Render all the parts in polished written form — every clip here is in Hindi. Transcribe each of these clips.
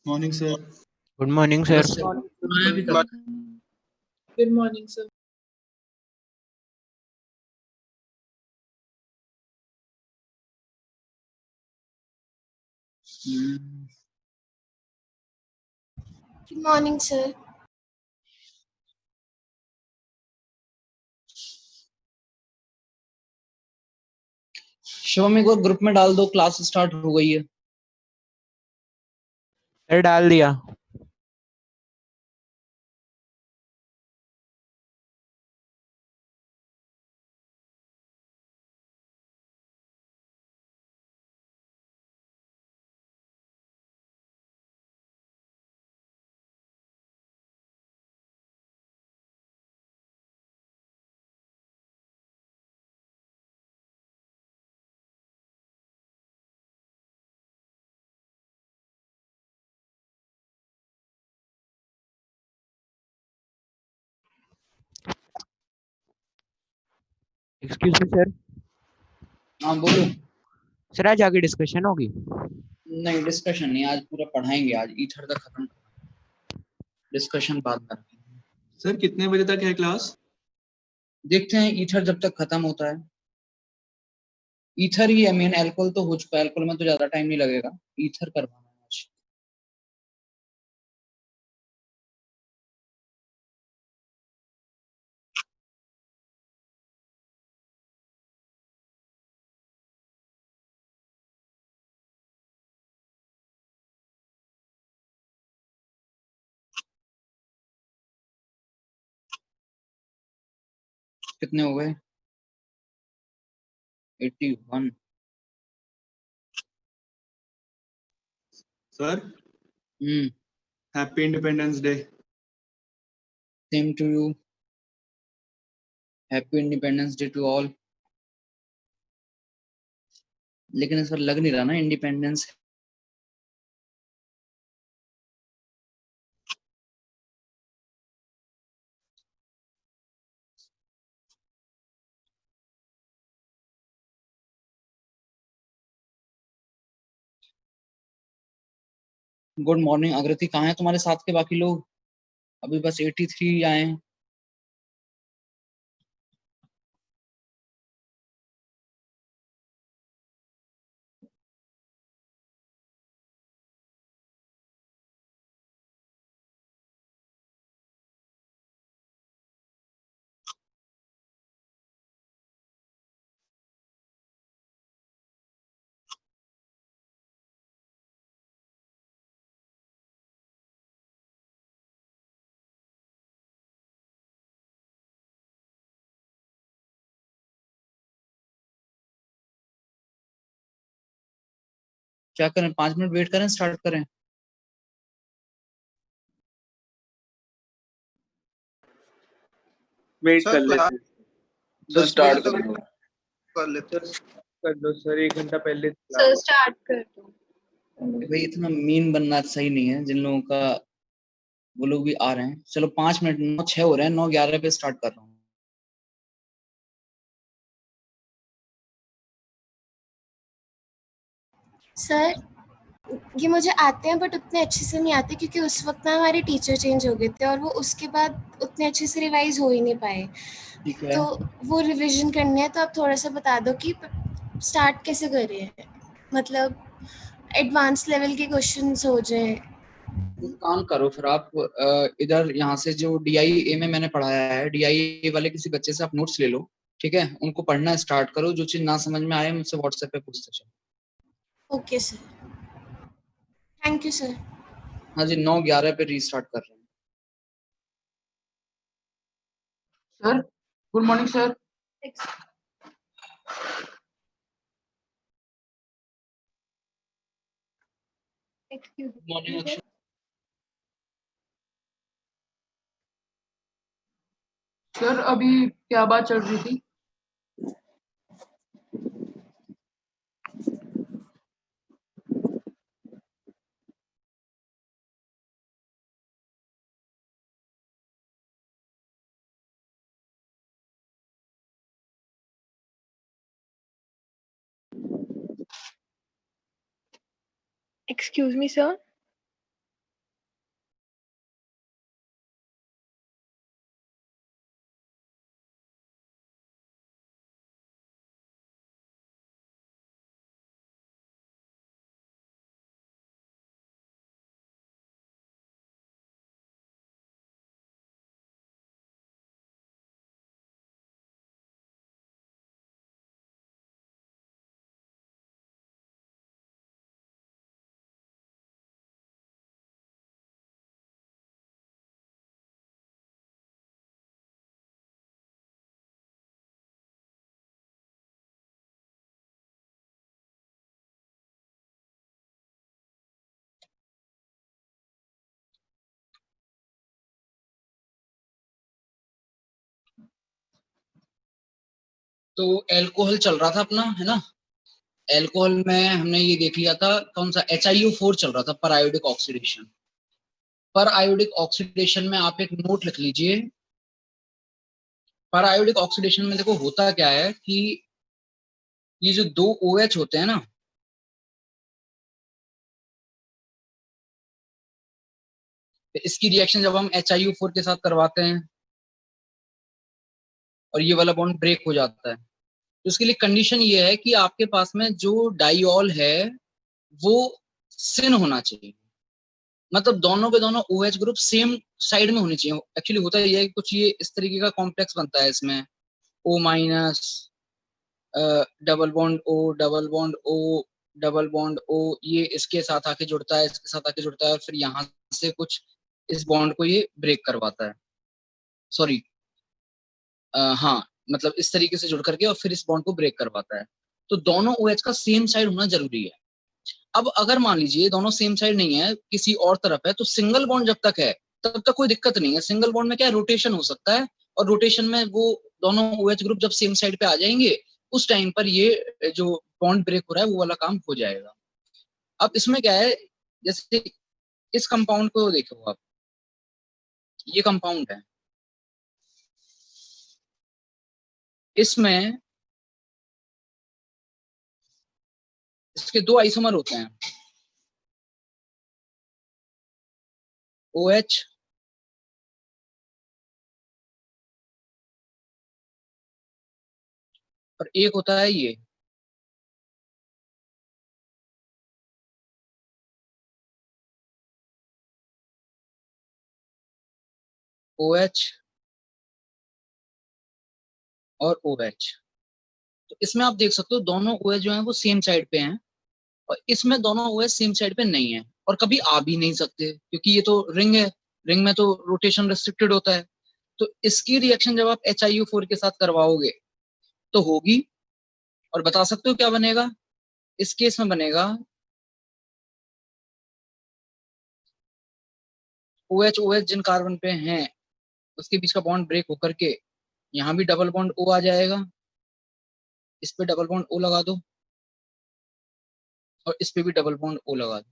Morning sir. Good morning sir. Good morning sir. Good morning sir. Shivami को ग्रुप में डाल दो, क्लास स्टार्ट हो गई है। सर डाल दिया। Excuse me sir. हाँ बोलो। सर आज आगे डिस्कशन होगी? नहीं डिस्कशन नहीं, आज पूरा पढ़ाएंगे। आज ईथर तक खत्म, डिस्कशन बाद में रखेंगे। सर कितने बजे तक है क्लास? देखते हैं ईथर जब तक खत्म होता है। ईथर ही है मेन, एल्कोहल तो हो चुका है, एल्कोहल में तो ज्यादा टाइम नहीं लगेगा। ईथर करवाना है आज। कितने हो गए? 81। Sir happy independence day. Same to you. Happy independence day to all. लेकिन इस बार लग नहीं रहा ना इंडिपेंडेंस। गुड मॉर्निंग अग्रति, कहाँ है तुम्हारे साथ के बाकी लोग? अभी बस 83 आए हैं। क्या करें, 5 मिनट वेट करें, स्टार्ट करें? वेट कर लेते तो स्टार्ट कर दो सर, 1 घंटा पहले सर स्टार्ट कर दो। भाई इतना मीन बनना सही नहीं है। जिन लोगों का वो लोग भी आ रहे हैं। चलो 5 मिनट, 9:06 हो रहे हैं, 9:11 पे स्टार्ट कर रहा हूँ। सर ये मुझे आते हैं बट उतने अच्छे से नहीं आते क्योंकि उस वक्त ना हमारे टीचर चेंज हो गए थे और वो उसके बाद उतने अच्छे से रिवाइज हो ही नहीं पाए। ठीक है। तो वो रिवीजन करनी है, तो आप थोड़ा सा बता दो कि स्टार्ट कैसे करें, मतलब एडवांस लेवल के क्वेश्चंस हो जाए। एक काम करो फिर आप इधर यहाँ से जो DIA में मैंने पढ़ाया है, DIA वाले किसी बच्चे से आप नोट्स ले लो। ठीक है, उनको पढ़ना स्टार्ट करो। जो चीज ना समझ में आए मुझसे व्हाट्सएप पे पूछते चलो। Okay sir, thank you sir. हाँ जी, 9:11 पे रीस्टार्ट कर रहे हैं। Sir good morning sir. Good morning Akshay. Sir अभी क्या बात चल रही थी? Excuse me, sir. तो एल्कोहल चल रहा था अपना, है ना। एल्कोहल में हमने ये देख लिया था कौन सा, HiO4 चल रहा था, पर आयोडिक ऑक्सीडेशन। पर आयोडिक ऑक्सीडेशन में आप एक नोट लिख लीजिए। पर आयोडिक ऑक्सीडेशन में देखो होता क्या है कि ये जो दो OH होते हैं ना, तो इसकी रिएक्शन जब हम HiO4 के साथ करवाते हैं और ये वाला बॉन्ड ब्रेक हो जाता है, तो उसके लिए कंडीशन ये है कि आपके पास में जो डाइऑल है वो सिन होना चाहिए। मतलब दोनों के दोनों OH ग्रुप सेम साइड में होने चाहिए। एक्चुअली होता ये है कि कुछ ये इस तरीके का कॉम्प्लेक्स बनता है इसमें, O-, double bond O, double bond O, double bond O, ये इसके साथ आके जुड़ता है, इसके साथ आके जुड़ता है, फिर यहाँ से कुछ इस बॉन्ड को ये ब्रेक करवाता है। सॉरी, हाँ, मतलब इस तरीके से जुड़ करके और फिर इस बॉन्ड को ब्रेक करवाता है। तो दोनों OH का सेम साइड होना जरूरी है। अब अगर मान लीजिए दोनों सेम साइड नहीं है, किसी और तरफ है, तो सिंगल बॉन्ड जब तक है तब तक कोई दिक्कत नहीं है। सिंगल बॉन्ड में क्या है, रोटेशन हो सकता है, और रोटेशन में वो दोनों OH ग्रुप जब सेम साइड पे आ जाएंगे, उस टाइम पर ये जो बॉन्ड ब्रेक हो रहा है वो वाला काम हो जाएगा। अब इसमें क्या है, जैसे इस कंपाउंड को देखो आप, ये कंपाउंड है, इसमें इसके दो आइसोमर होते हैं, OH और एक होता है ये OH और OH। तो इसमें आप देख सकते हो दोनों OH जो है वो सेम साइड पे हैं, और इसमें दोनों OH सेम साइड पे नहीं है, और कभी आ भी नहीं सकते, क्योंकि ये तो रिंग है, रिंग में तो रोटेशन रेस्ट्रिक्टेड होता है। तो इसकी रिएक्शन जब आप HiO4 के साथ करवाओगे तो होगी, और बता सकते हो क्या बनेगा। इस केस में बनेगा OH जिन कार्बन पे हैं उसके बीच का बॉन्ड ब्रेक होकर के यहाँ भी डबल बॉन्ड O आ जाएगा, इस पे डबल बॉन्ड O लगा दो, और इस पे भी डबल बॉन्ड O लगा दो।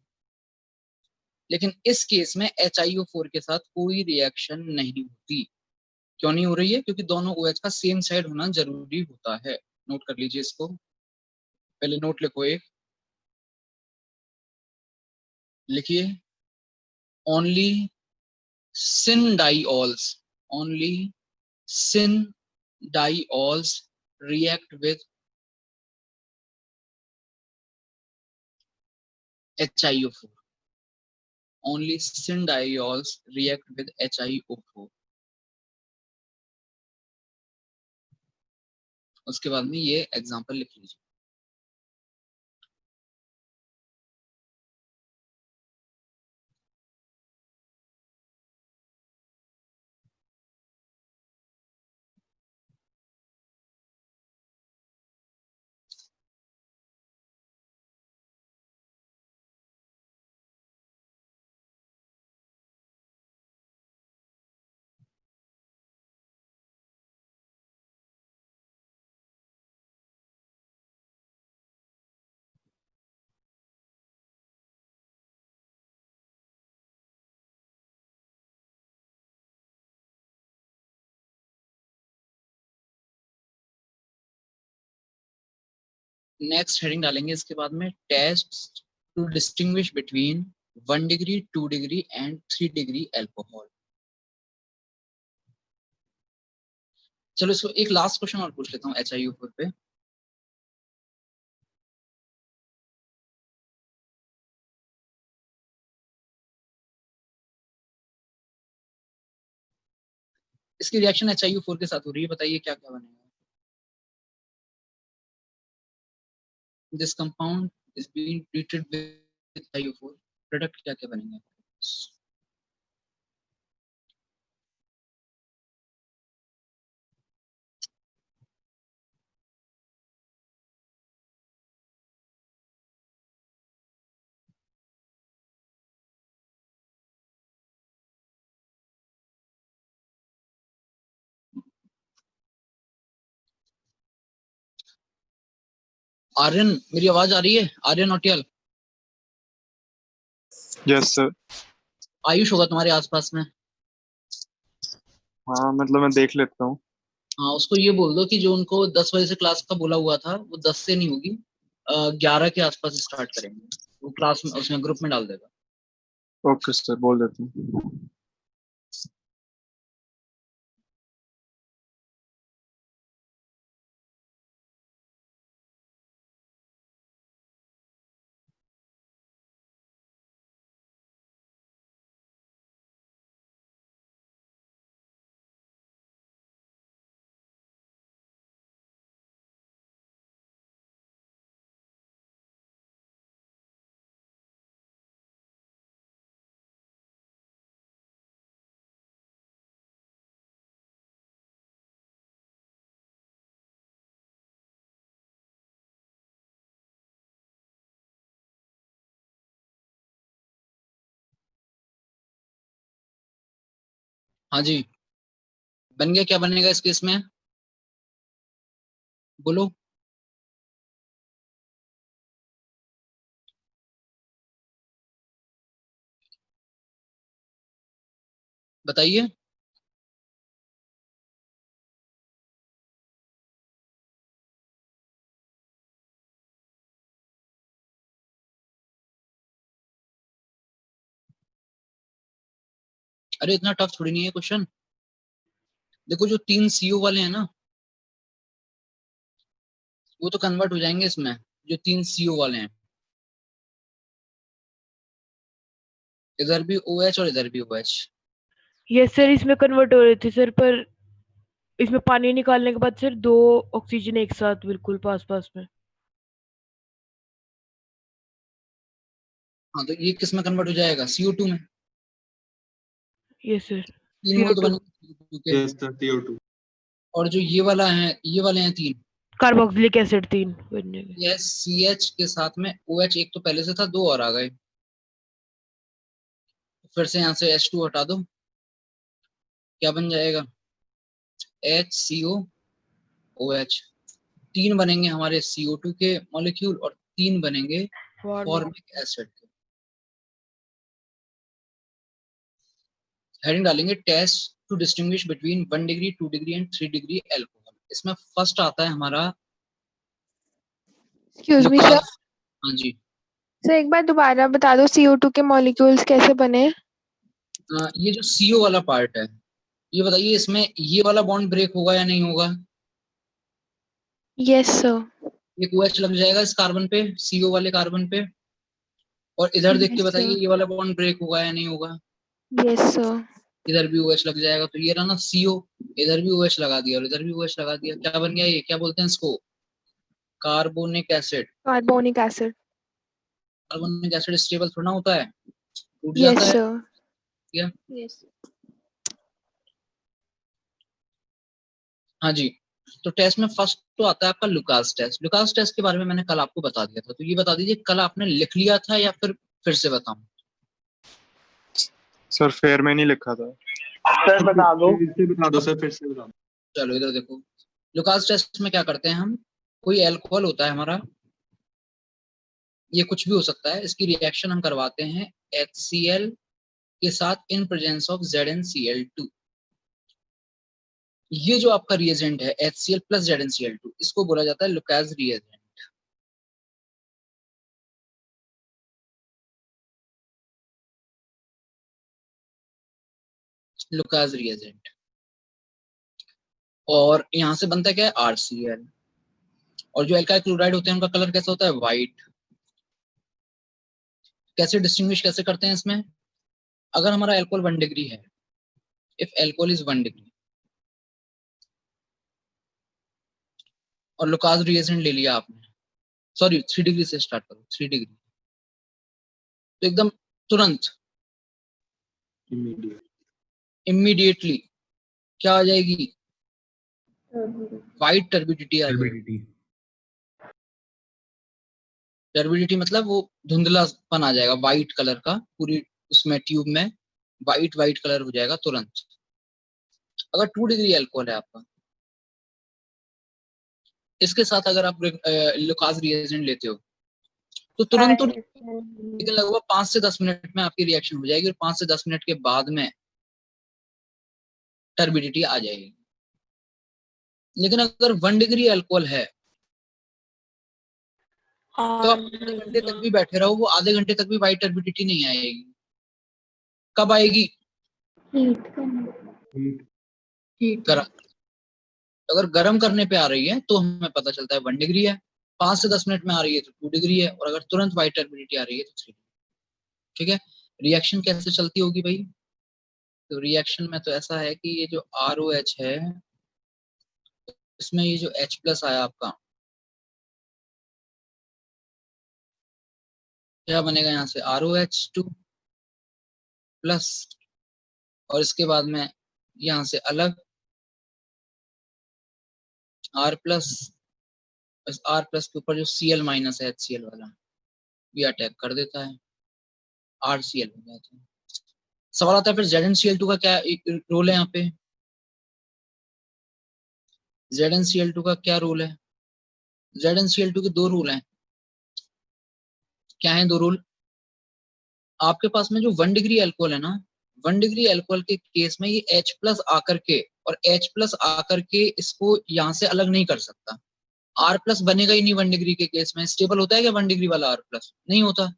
लेकिन इस केस में HiO4 के साथ कोई रिएक्शन नहीं होती। क्यों नहीं हो रही है, क्योंकि दोनों OH का सेम साइड होना जरूरी होता है। नोट कर लीजिए इसको, पहले नोट लिखो एक, लिखिए, only syn diols, only syn diols react with HiO4, only syn diols react with HiO4। उसके बाद में ये एग्जांपल लिख लीजिए। नेक्स्ट हेडिंग डालेंगे इसके बाद में, test to distinguish between 1 degree, 2 degree and 3 degree alcohol. चलो इसको एक लास्ट क्वेश्चन और पूछ लेता हूँ HiO4 पे। इसकी रिएक्शन HiO4 के साथ हो रही है, बताइए क्या क्या बनेगा। This compound is being treated with HiO4, product क्या क्या बनेंगे। आर्यन, मेरी आवाज आ रही है? Aryan Nautiyal, yes sir. आयुष होगा तुम्हारे आसपास में। हाँ मतलब मैं देख लेता हूँ। हाँ, उसको ये बोल दो कि जो उनको 10 बजे से क्लास का बोला हुआ था वो 10 से नहीं होगी, 11 के आसपास स्टार्ट करेंगे। वो क्लास में उसमें ग्रुप में डाल देगा। ओके सर, बोल देता हूँ। हाँ जी, बन गया? क्या बनेगा इस केस में, बोलो। बताइए। अरे इतना टफ थोड़ी नहीं है क्वेश्चन। देखो जो 3 सीओ वाले हैं ना, वो तो कन्वर्ट हो जाएंगे इसमें। जो 3 सीओ वाले हैं, इधर भी OH और इधर भी OH। यस सर, इसमें कन्वर्ट हो रहे थे सर, पर इसमें पानी निकालने के बाद सर 2 ऑक्सीजन एक साथ बिल्कुल पास पास में। हाँ, तो ये किस में कन्वर्ट हो जाएगा? CO2 में। यस सर, 3 मोल तो CO2 बनेंगे CO2 के। Yes sir, CO2। और जो ये वाला है, ये वाले हैं 3, कार्बोक्सिलिक एसिड 3 बनने में। ये CH के साथ में OH एक तो पहले से था, 2 और आ गए। फिर से यहाँ से H2 हटा दो, क्या बन जाएगा? HCOOH। 3 बनेंगे हमारे CO2 के मॉलिक्यूल और 3 बनेंगे फॉर्मिक एसिड के। हेडिंग डालेंगे test to distinguish between 1 degree, 2 degree and 3 degree alcohol. इसमें फर्स्ट आता है हमारा एक्सक्यूज मी सर। लुकास। हाँ जी। सर एक बार दोबारा बता दो CO2 के मॉलिक्यूल्स कैसे बने? ये जो CO वाला पार्ट है, ये बताइए इसमें ये वाला बॉन्ड ब्रेक होगा या नहीं होगा? Yes sir. एक OH लग जाएगा इस कार्बन पे, CO वाले कार्बन पे। और इधर देख के यस बताइए सर। ये वाला बॉन्ड ब्रेक होगा या नहीं होगा? Yes sir. इधर भी OH लग जाएगा। तो ये रहा ना CO, इधर भी OH लगा दिया और इधर भी OH लगा दिया। क्या बन गया? ये क्या बोलते हैं इसको? Carbonic acid. Carbonic acid. Carbonic acid stable थोड़ा होता है, टूट यस जाता है। सर। क्या? यस। हाँ जी। तो टेस्ट में फर्स्ट तो आता है आपका लुकास टेस्ट। लुकास टेस्ट के बारे में मैंने कल आपको बता दिया था, तो ये बता दीजिए कल आपने लिख लिया था या फिर से बताऊं? सर फेयर में नहीं लिखा था। सर बता दो। फिर से बता दो सर, फिर से बता दो। चलो इधर देखो, लुकास टेस्ट में क्या करते हैं हम, कोई अल्कोहल होता है हमारा, ये कुछ भी हो सकता है, इसकी रिएक्शन हम करवाते हैं HCl के साथ इन प्रेजेंस ऑफ ZnCl2। ये जो आपका रिएजेंट है HCl प्लस ZnCl2, इसको बोला जाता है लुकास रिएजेंट। Lucas reagent. और यहां से बनता क्या है? RCl। और जो एल्काइल क्लोराइड होते हैं उनका कलर कैसा होता है? व्हाइट। कैसे डिस्टिंग्विश कैसे करते हैं इसमें? अगर हमारा एल्कोहल 1 डिग्री है, इफ एल्कोहल इज 1 डिग्री और लुकास रिएजेंट ले लिया आपने, सॉरी 3 डिग्री से स्टार्ट करो, 3 डिग्री, तो एकदम तुरंत इमीडिएटली क्या आ जाएगी? व्हाइट टर्बिडिटी आ जाएगी। टर्बिडिटी मतलब वो धुंधलापन आ जाएगा व्हाइट कलर का, पूरी उसमें ट्यूब में व्हाइट व्हाइट कलर हो जाएगा तुरंत। अगर 2 डिग्री एल्कोहल है आपका, इसके साथ अगर आप लुकास रिएजेंट लेते हो तो तुरंत तो लेकिन लगभग 5 से 10 मिनट में आपकी रिएक्शन हो जाएगी और 5 से 10 मिनट के बाद में टर्बिडिटी आ जाएगी। लेकिन अगर 1 डिग्री अल्कोहल है तो आप आधे घंटे तक भी बैठे रहो, वो आधे घंटे तक भी वाइट टर्बिडिटी नहीं आएगी। कब आएगी? गरम। अगर गर्म करने पे आ रही है तो हमें पता चलता है 1 डिग्री है, 5 से 10 मिनट में आ रही है तो 2 डिग्री है, और अगर तुरंत वाइट टर्बिडिटी आ रही है तो 3 डिग्री। ठीक है, रिएक्शन कैसे चलती होगी भाई? तो रिएक्शन में तो ऐसा है कि ये जो ROH है इसमें ये जो H+ आया आपका, क्या बनेगा यहाँ से? ROH2 प्लस, और इसके बाद में यहाँ से अलग R+, इस R+ के ऊपर जो Cl- है HCl वाला, ये अटैक कर देता है, RCl हो जाता है। सवाल आता है फिर ZnCl2 का क्या रोल है यहाँ पे? ZnCl2 का क्या रोल है? ZnCl2 के 2 रूल हैं। क्या है 2 रूल? आपके पास में जो 1 डिग्री अल्कोहल है ना, 1 डिग्री अल्कोहल के केस में ये H+ आकर के और H+ आकर के इसको यहाँ से अलग नहीं कर सकता। R+ बनेगा ही नहीं 1 डिग्री के केस में। स्टेबल होता है क्या 1 डिग्री वाला R+? नहीं होता।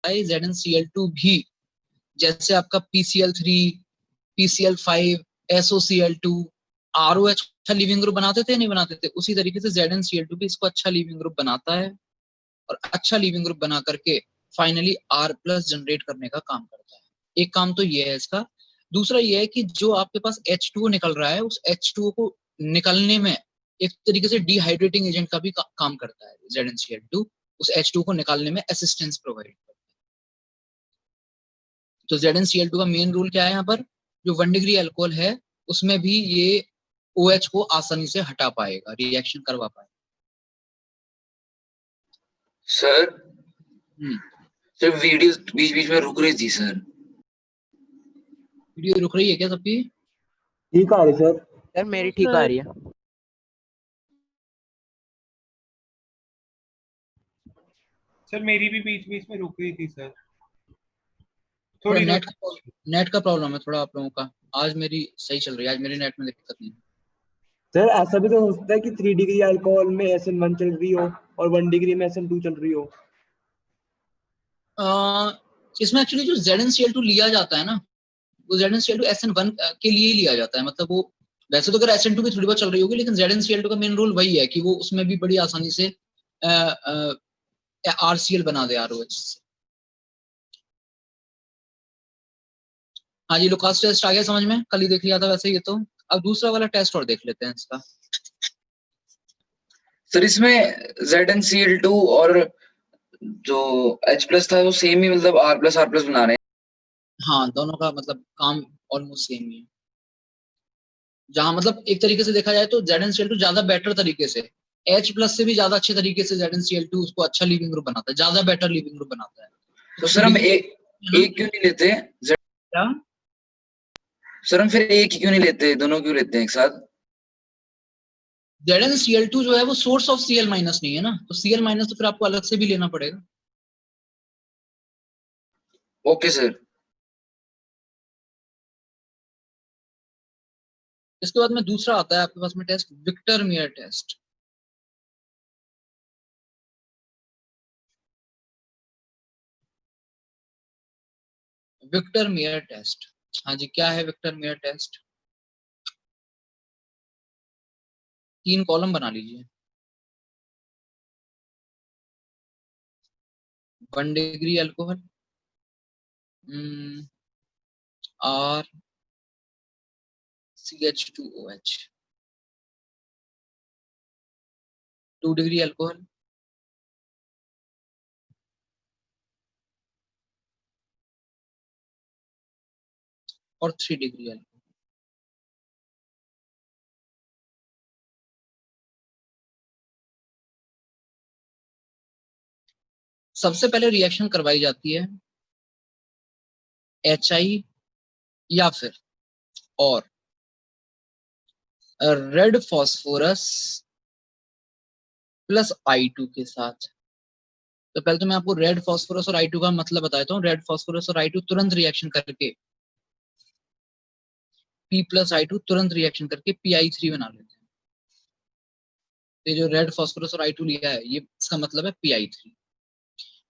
ZnCl2 भी जैसे आपका PCl3, PCl5, SOCl2, ROH अच्छा लीविंग ग्रुप बनाते थे नहीं बनाते थे, उसी तरीके से ZnCl2 भी इसको अच्छा लीविंग ग्रुप बनाता है, और अच्छा लीविंग ग्रुप बना करके फाइनली R+ जनरेट करने का काम करता है। एक काम तो ये है इसका। दूसरा ये है कि जो आपके पास H2O निकल रहा है, उस H2O को निकलने में एक तरीके से डिहाइड्रेटिंग एजेंट का भी काम करता है ZnCl2, उस H2O को निकालने में असिस्टेंस प्रोवाइड करता है। तो ZnCl2 का मेन रूल क्या है यहाँ पर? जो 1 डिग्री अल्कोहल है उसमें भी ये OH को आसानी से हटा पाएगा, रिएक्शन करवा पाएगा। सर सर वीडियो बीच बीच में रुक रही थी सर। वीडियो रुक रही है क्या सबकी? ठीक आ रही सर। सर मेरी ठीक आ रही है। सर मेरी भी बीच बीच में रुक रही थी सर। थोड़ी नेट का प्रॉब्लम है थोड़ा आप लोगों का। आज मेरी सही चल रही है, आज मेरी नेट में दिक्कत नहीं है। सर ऐसा भी तो हो सकता है कि 3 डिग्री अल्कोहल में SN1 चल रही हो और 1 डिग्री में SN2 चल रही हो। इसमें एक्चुअली जो ZnCl2 लिया जाता है ना, वो ZnCl2 SN1 के लिए ही लिया जाता है। मतलब वो वैसे तो अगर SN2 भी थोड़ी बहुत चल रही होगी, लेकिन ZnCl2 का मेन रोल वही है कि वो उसमें भी बड़ी आसानी से RCl बना दे ROH से। हाँ जी, लुकास टेस्ट आ गया समझ में? कल ही देख लिया था वैसे ये तो। अब दूसरा वाला टेस्ट और देख लेते हैं इसका। सर इसमें ZnCl2 और जो H+ था वो सेम ही, मतलब R+R+ बना रहे हैं। हाँ, दोनों का मतलब काम ऑलमोस्ट सेम ही है। जहां मतलब एक तरीके से देखा जाए तो ZnCl2 ज्यादा बेटर तरीके से, H+ से भी ज्यादा अच्छे तरीके से ZnCl2 उसको अच्छा लीविंग ग्रुप बनाता है, ज्यादा बेटर लीविंग ग्रुप बनाता है। तो सर हम एक क्यों नहीं लेते? क्या सर हम फिर एक ही क्यों नहीं लेते, दोनों क्यों लेते हैं एक साथ? ZnCl2 जो है वो सोर्स ऑफ Cl- नहीं है ना, तो Cl- तो फिर आपको अलग से भी लेना पड़ेगा। Okay sir. इसके बाद में दूसरा आता है आपके पास में test, Victor Meyer test. Victor Meyer test, हाँ जी, क्या है विक्टर मेयर टेस्ट? 3 कॉलम बना लीजिए। 1 degree alcohol, R CH2OH, 2 degree alcohol, और 3 डिग्री अल्कोहल। सबसे पहले रिएक्शन करवाई जाती है HI या फिर और रेड फॉस्फोरस प्लस I2 के साथ। तो पहले तो मैं आपको रेड फॉस्फोरस और I2 का मतलब बताता हूँ। रेड फॉस्फोरस और I2 तुरंत रिएक्शन करके P प्लस I2 तुरंत रिएक्शन करके PI3 बना लेते हैं। ये जो रेड फॉस्फोरस और I2 लिया है, ये इसका मतलब है PI3।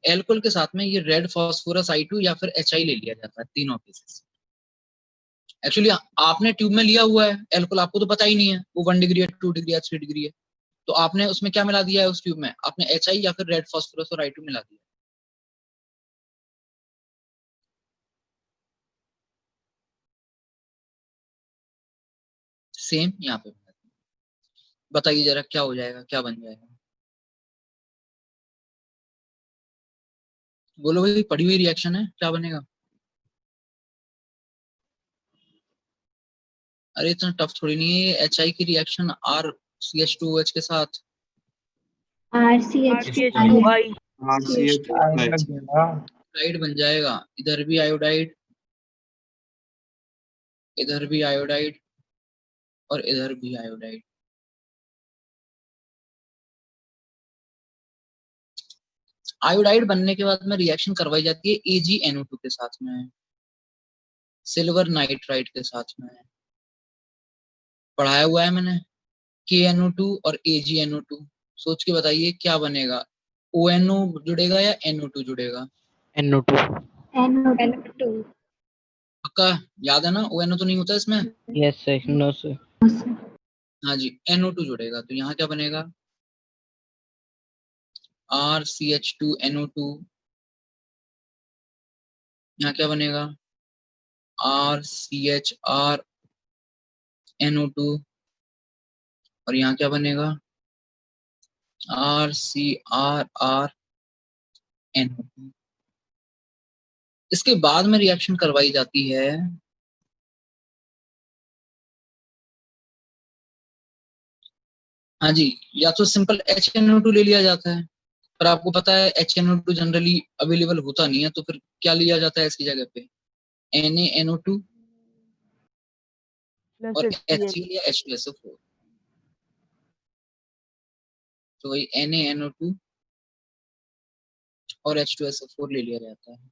एल्कोहल के साथ में ये रेड फॉस्फोरस I2 या फिर HI ले लिया जाता है तीनों केसेस। एक्चुअली आपने ट्यूब में लिया हुआ है एल्कोहल, आपको तो पता ही नहीं है वो 1 डिग्री है, 2 डिग्री है, 3 डिग्री है। तो आपने उसमें क्या मिला दिया है उस ट्यूब में? आपने HI या फिर रेड फॉस्फोरस और I2 मिला दिया। सेम यहाँ पे बताइए जरा क्या हो जाएगा, क्या बन जाएगा? बोलो भाई, पड़ी हुई रिएक्शन है, क्या बनेगा? अरे इतना टफ थोड़ी नहीं है। HI की रिएक्शन RCH2OH के साथ RCH2I RCH आयोडाइड बन जाएगा। इधर भी आयोडाइड, इधर भी आयोडाइड और इधर भी आयोडाइड। आयोडाइड बनने के बाद में रिएक्शन करवाई जाती है AgNO2 के साथ में, सिल्वर नाइट्राइड के साथ में। पढ़ाया हुआ है मैंने, KNO2 और AgNO2। सोच के बताइए क्या बनेगा, ONO जुड़ेगा या NO2 जुड़ेगा? NO2 पक्का याद है ना? ONO तो नहीं होता इसमें। Yes sir, no sir. हाँ जी, NO2 जुड़ेगा। तो यहाँ क्या बनेगा? RCH2NO2। यहाँ क्या बनेगा? RCHRNO2। और यहाँ क्या बनेगा? RCRRNO2। इसके बाद में रिएक्शन करवाई जाती है हाँ जी, या तो सिंपल HNO2 ले लिया जाता है, पर आपको पता है HNO2 जनरली अवेलेबल होता नहीं है, तो फिर क्या लिया जाता है इसकी जगह पे? NaNO2 और HCl या H2SO4। तो वही NaNO2 और H2SO4 ले लिया जाता है।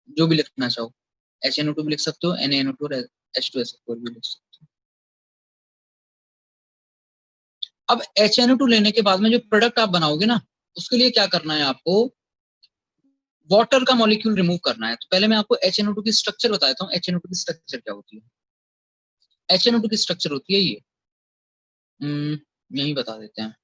जो भी लिखना चाहो, HNO2 भी लिख सकते हो, NaNO2 और H2SO4 भी लिख सकते हो। अब HNO2 लेने के बाद में जो प्रोडक्ट आप बनाओगे ना, उसके लिए क्या करना है आपको? वाटर का मॉलिक्यूल रिमूव करना है। तो पहले मैं आपको HNO2 की स्ट्रक्चर बताता हूँ। HNO2 की स्ट्रक्चर क्या होती है? HNO2 की स्ट्रक्चर होती है ये, यही बता देते हैं।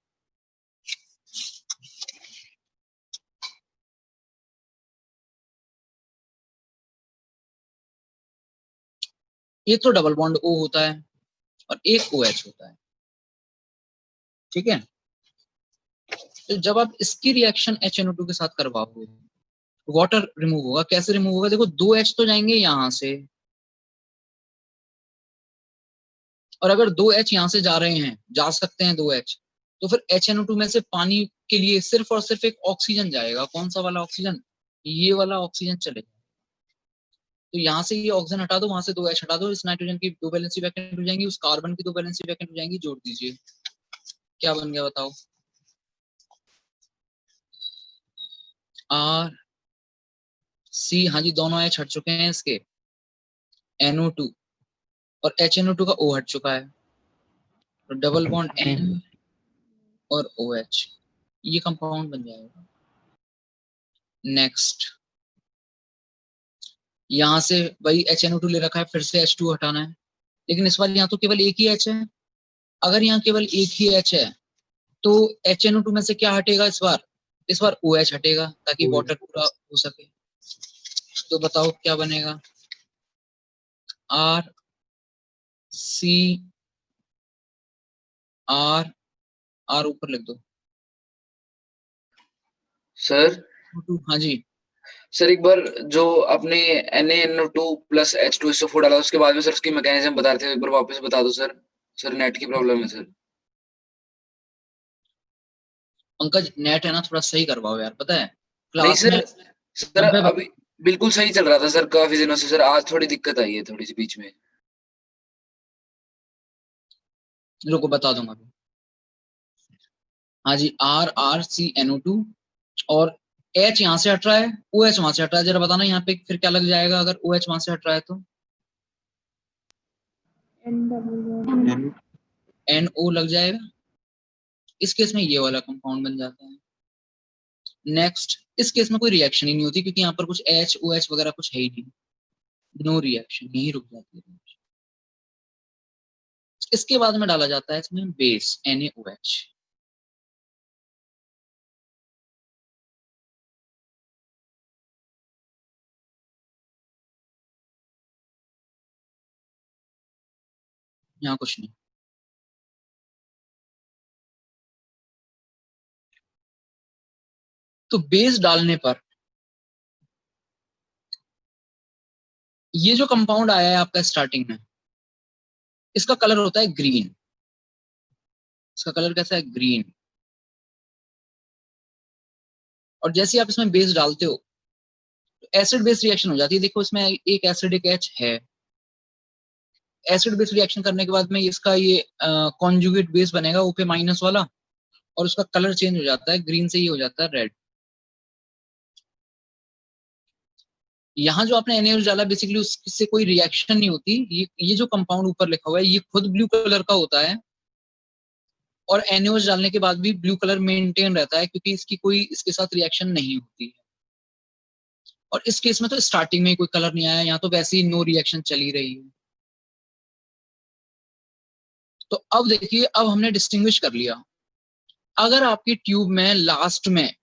एक तो डबल बॉन्ड O होता है और एक OH होता है, ठीक है? तो जब आप इसकी रिएक्शन HNO2 के साथ करवाओगे, वाटर रिमूव होगा। कैसे रिमूव होगा? देखो, 2 H तो जाएंगे यहां से, और अगर 2 H यहां से जा रहे हैं, जा सकते हैं 2 H, तो फिर HNO2 में से पानी के लिए सिर्फ और सिर्फ एक ऑक्सीजन जाएगा। कौन सा वाला ऑक्सीजन? ये वाला ऑक्सीजन चलेगा। तो यहाँ से ये ऑक्सीजन हटा दो, वहां से 2 H हटा दो, इस नाइट्रोजन की 2 वैलेंसी वैकेंट हो जाएंगी, उस कार्बन की 2 वैलेंसी वैकेंट हो जाएंगी। जोड़ दीजिए, क्या बन गया बताओ? R C, हाँ जी, दोनों H हट चुके हैं इसके, NO2 और HNO2 का O हट चुका है, तो डबल बॉन्ड N और OH, ये कंपाउंड बन जाएगा। नेक्स्ट, यहां से वही HNO2 ले रखा है, फिर से H2 हटाना है, लेकिन इस बार यहाँ तो केवल एक ही H है। अगर यहाँ केवल एक ही H है तो HNO2 में से क्या हटेगा इस बार? इस बार OH हटेगा, ताकि वाटर पूरा हो सके। तो बताओ क्या बनेगा? R C R R ऊपर लिख दो सर। हाँ जी सर एक बार जो आपने NaNO2 प्लस H2SO4 डाला, उसके बाद में सर उसकी मैकेनिज्म बता रहे थे, एक बार वापस बता दो सर। सर नेट की प्रॉब्लम है सर। पंकज, नेट है ना, थोड़ा सही करवाओ यार, पता है नहीं क्लास सर, में सर अभी बिल्कुल सही चल रहा था सर काफी दिनों से। सर आज थोड़ी दिक्कत आई है थोड़ी सी बीच में। रुको बता दूंगा अभी। हाँ जी, RRCNO2 और H यहाँ से हट रहा है, OH वहां से हट रहा है। जरा बताना यहाँ पे फिर क्या लग जाएगा अगर OH वहां से हट रहा है तो? NO लग जाएगा। इस केस में ये वाला कंपाउंड बन जाता है। नेक्स्ट, इस केस में कोई रिएक्शन ही नहीं होती क्योंकि यहाँ पर कुछ H OH वगैरह कुछ है ही नहीं, नो रिएक्शन, यही रुक जाती है। इसके बाद में डाला जाता है इसमें बेस NaOH। यहाँ कुछ नहीं। तो बेस डालने पर ये जो कंपाउंड आया है आपका स्टार्टिंग में, इसका कलर होता है ग्रीन। इसका कलर कैसा है? ग्रीन। और जैसे ही आप इसमें बेस डालते हो तो एसिड बेस रिएक्शन हो जाती है। देखो इसमें एक एसिड एक H है। एसिड बेस रिएक्शन करने के बाद में इसका ये कॉन्जुगेट बेस बनेगा O पे माइनस वाला, और उसका कलर चेंज हो जाता है, ग्रीन से ये हो जाता है रेड। यहाँ जो आपने NaOH डाला बेसिकली उससे कोई रिएक्शन नहीं होती। ये जो कंपाउंड ऊपर लिखा हुआ है ये खुद ब्लू कलर का होता है, और NaOH डालने के बाद भी ब्लू कलर मेंटेन रहता है क्योंकि इसकी कोई इसके साथ रिएक्शन नहीं होती है। और इस केस में तो स्टार्टिंग में कोई कलर नहीं आया, यहाँ तो वैसे ही नो रिएक्शन चली रही है। तो अब देखिए, अब हमने डिस्टिंग्विश कर लिया। अगर आपकी ट्यूब में लास्ट में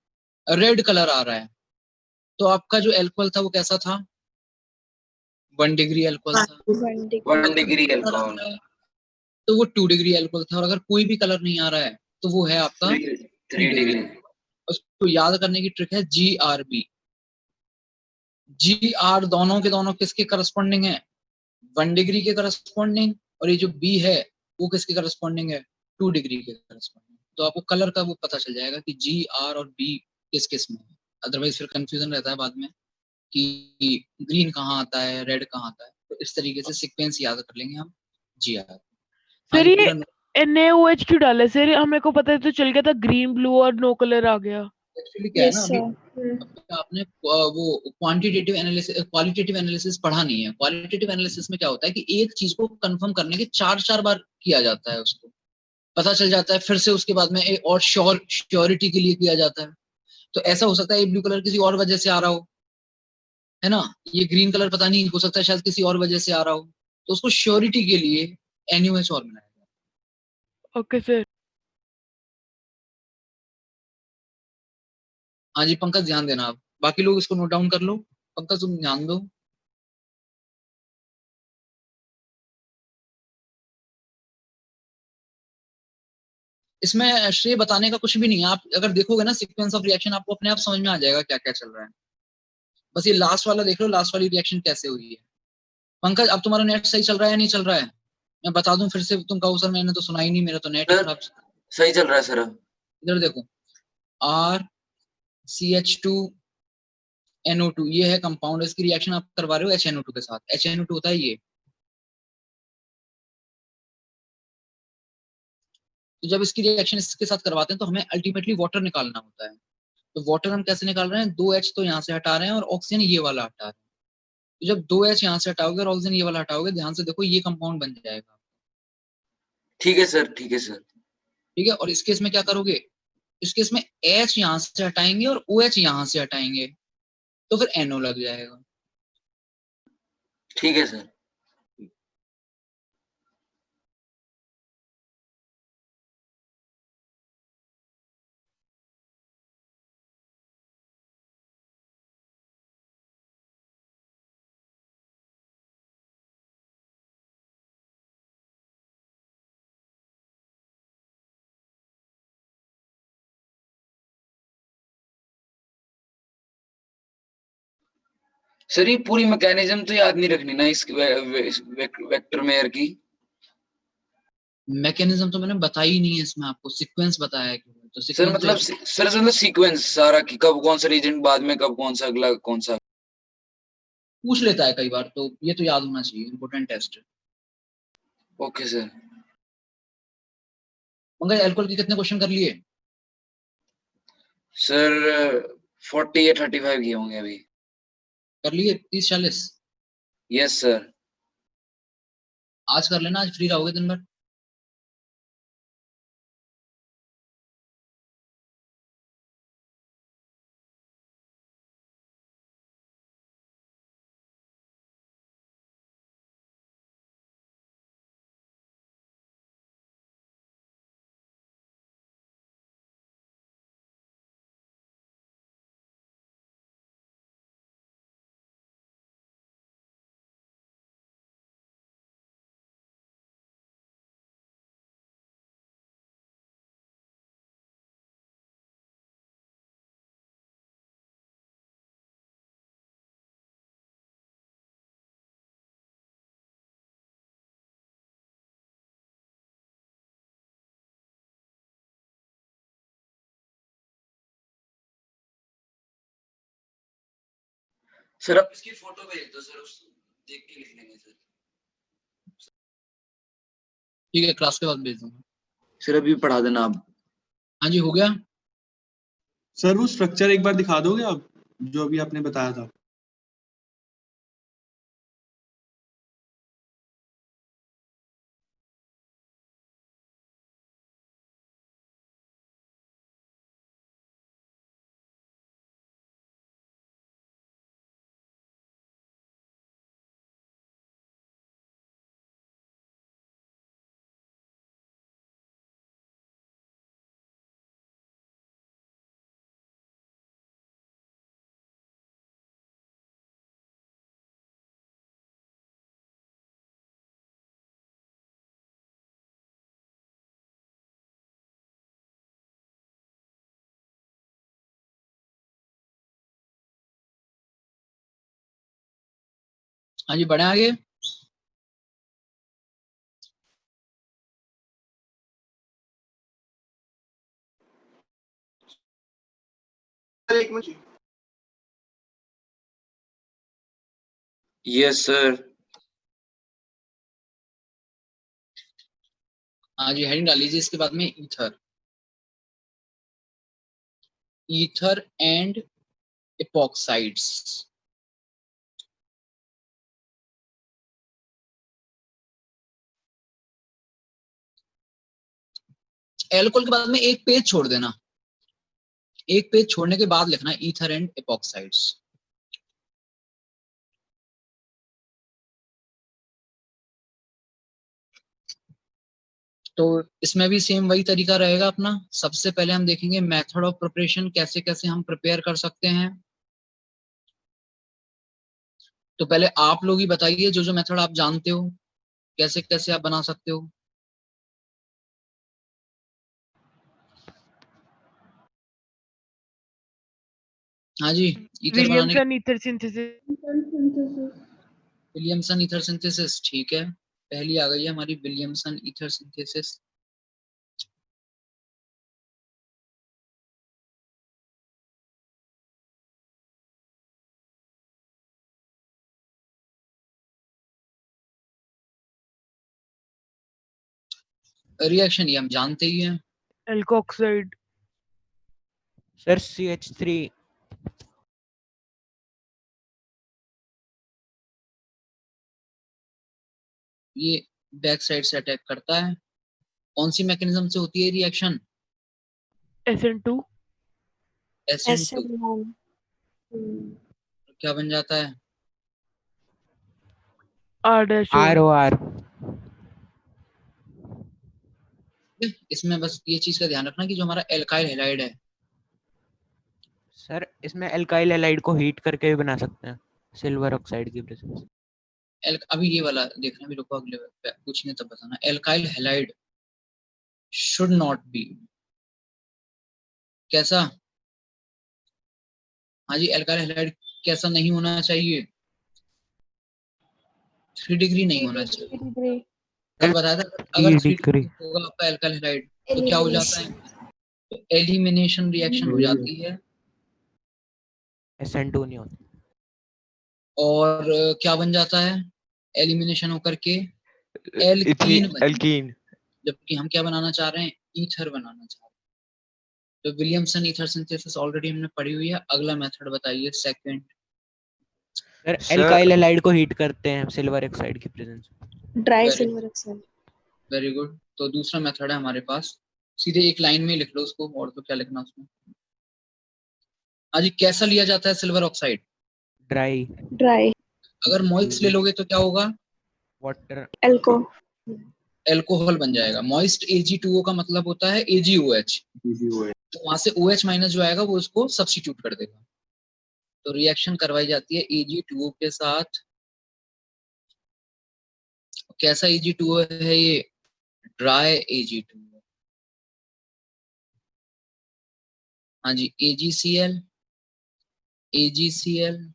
रेड कलर आ रहा है तो आपका जो एल्कोहल था वो कैसा था? 1 डिग्री एल्कोहल था। 1 डिग्री अल्कोहल, तो वो 2 डिग्री एल्कोहल था। और अगर कोई भी कलर नहीं आ रहा है तो वो है आपका 3 डिग्री। उसको याद करने की ट्रिक है GRB। GR दोनों के दोनों किसके करस्पॉन्डिंग है? 1 डिग्री के करस्पॉन्डिंग, और ये जो B है वो किसके करस्पॉन्डिंग है? 2 डिग्री के करस्पॉन्डिंग। तो आपको कलर का वो पता चल जाएगा कि GR और B किस किस में है। अदरवाइज फिर कंफ्यूजन रहता है बाद में कि ग्रीन कहाँ आता है, रेड कहाँ आता है। तो इस तरीके से सीक्वेंस याद कर लेंगे हम GR। सर ये NaOH क्यों डाला है? सर हमें को पता तो चल गया था ग्रीन ब्लू और नो कलर आ गया। एक्चुअली क्या है ना, अभी आपने वो क्वांटिटेटिव एनालिसिस क्वालिटेटिव एनालिसिस पढ़ा नहीं है। क्वालिटेटिव एनालिसिस में क्या होता है कि एक चीज को कंफर्म करने के 4 बार किया जाता है, उसको पता चल जाता है, फिर से उसके बाद में एक और श्योरिटी के लिए किया जाता है। तो ऐसा हो सकता है ये ब्लू कलर किसी और वजह से आ रहा हो, है ना, ये ग्रीन कलर पता नहीं, हो सकता है शायद किसी और वजह से आ रहा हो, तो उसको श्योरिटी के लिए NaOH और बनाया जाता है। Okay sir. हाँ जी पंकज, ध्यान देना आप, बाकी लोग इसको नोट डाउन कर लो। पंकज तुम ध्यान दो। इसमें श्रेय बताने का कुछ भी नहीं है। आप अगर देखोगे ना सीक्वेंस ऑफ रिएक्शन, आपको अपने आप समझ में आ जाएगा क्या क्या चल रहा है। बस ये लास्ट वाला देख लो, लास्ट वाली रिएक्शन कैसे हुई है। पंकज अब तुम्हारा नेट सही चल रहा है या नहीं चल रहा है? मैं बता दूं फिर से, तुम कहो सर मैंने तो सुना ही नहीं, मेरा तो नेट ही खराब। सही चल रहा है सर। इधर देखो, RCH2NO2 ये है कंपाउंड, इसकी रिएक्शन आप करवा रहे हो HNO2 के साथ। HNO2 होता है ये। तो जब इसकी रिएक्शन इसके साथ करवाते हैं तो हमें अल्टीमेटली वाटर निकालना होता है। तो वाटर हम कैसे निकाल रहे हैं? 2H तो यहाँ से हटा रहे हैं और ऑक्सीजन ये वाला हटा रहे हैं। तो जब 2H यहाँ से हटाओगे और ऑक्सीजन ये वाला हटाओगे, ध्यान से देखो ये कंपाउंड बन जाएगा। ठीक है सर, ठीक है सर। ठीक है, और इस केस में क्या करोगे? इस केस में H यहाँ से हटाएंगे और OH यहाँ से हटाएंगे, तो फिर NO लग जाएगा। ठीक है सर। सर ये पूरी मैकेनिज्म तो याद नहीं रखनी ना इस वेक्टर मेयर की? मैकेनिज्म तो मैंने बताई ही नहीं है इसमें, आपको सीक्वेंस बताया है। तो सर मतलब सीक्वेंस सारा कि कब कौन सा रीजन, बाद में कब कौन सा, अगला कौन सा पूछ लेता है कई बार, तो ये तो याद होना चाहिए, इंपॉर्टेंट टेस्ट है। Okay sir. पंकज अल्कोहल के कितने क्वेश्चन कर लिए? सर 40 या 35 किए होंगे अभी। कर लिए 30-40? Yes sir. आज कर लेना, आज फ्री रहोगे दिन भर। सर आप इसकी फोटो भेज दो सर, उस देख के लिख लेंगे सर। ठीक है, क्लास के बाद भेज दूंगा। सर अभी पढ़ा देना आप। हाँ जी, हो गया। सर वो स्ट्रक्चर एक बार दिखा दोगे आप, जो अभी आपने बताया था? हाँ जी, बढ़े आगे। Yes sir. हाँ जी, हेडिंग डाल लीजिए इसके बाद में ईथर एंड एपॉक्साइड्स। एल्कोहल के बाद में एक पेज छोड़ देना, एक पेज छोड़ने के बाद लिखना ईथर एंड एपॉक्साइड्स। तो इसमें भी सेम वही तरीका रहेगा अपना। सबसे पहले हम देखेंगे मेथड ऑफ प्रिपरेशन, कैसे कैसे हम प्रिपेयर कर सकते हैं। तो पहले आप लोग ही बताइए जो जो मेथड आप जानते हो, कैसे कैसे आप बना सकते हो। हाँ जी, ईथर बनाने के Williamson ether synthesis. Williamson ether synthesis, ठीक है। पहली आ गई है हमारी विलियमसन ईथर सिंथेसिस। रिएक्शन ये हम जानते ही हैं। एल्कोक्साइड। Sir CH3। ये बैक साइड से अटैक करता है। कौन सी मैकेनिज्म से होती है रिएक्शन? SN2। SN2। क्या बन जाता है? ROR। इसमें बस ये चीज का ध्यान रखना कि जो हमारा एल्काइल हैलाइड है। सर इसमें एल्काइल हैलाइड को हीट करके भी बना सकते हैं सिल्वर ऑक्साइड की वजह से। अभी ये वाला देखना, भी रुको, अगले पूछने तब बताना। Alkyl halide should not be कैसा? हाँ जी, एल्काइल हैलाइड कैसा नहीं होना चाहिए? 3 डिग्री नहीं होना चाहिए। कल बताया था, अगर 3 डिग्री होगा आपका एल्काइल हैलाइड तो क्या हो जाता है? तो एलिमिनेशन रिएक्शन हो जाती है। SN2 नहीं होता। और क्या बन जाता है? एलिमिनेशन होकर के एल्कीन। एल्कीन। जबकि हम क्या बनाना चाह रहे हैं? ईथर बनाना चाह रहे हैं। तो विलियमसन ईथर सिंथेसिस ऑलरेडी हमने पढ़ी हुई है। अगला मेथड बताइए second. Sir sir alkyl halide को हीट करते हैं सिल्वर ऑक्साइड की प्रेजेंस में। Dry Very- silver oxide. Very good. तो दूसरा मेथड है हमारे पास, सीधे एक लाइन में ही लिख लो उसको, और तो क्या लिखना उसमें। हाँ जी, कैसा लिया जाता है सिल्वर ऑक्साइड? ड्राई ड्राई अगर मॉइस्ट ले लोगे तो क्या होगा? वाटर एल्को एल्कोहल बन जाएगा। मॉइस्ट Ag2O का मतलब होता है AgOH। तो वहां से OH माइनस जो आएगा वो उसको सब्स्टिट्यूट कर देगा। तो रिएक्शन करवाई जाती है Ag2O के साथ। कैसा Ag2O है ये? Dry Ag2O। हाँ जी, AgCl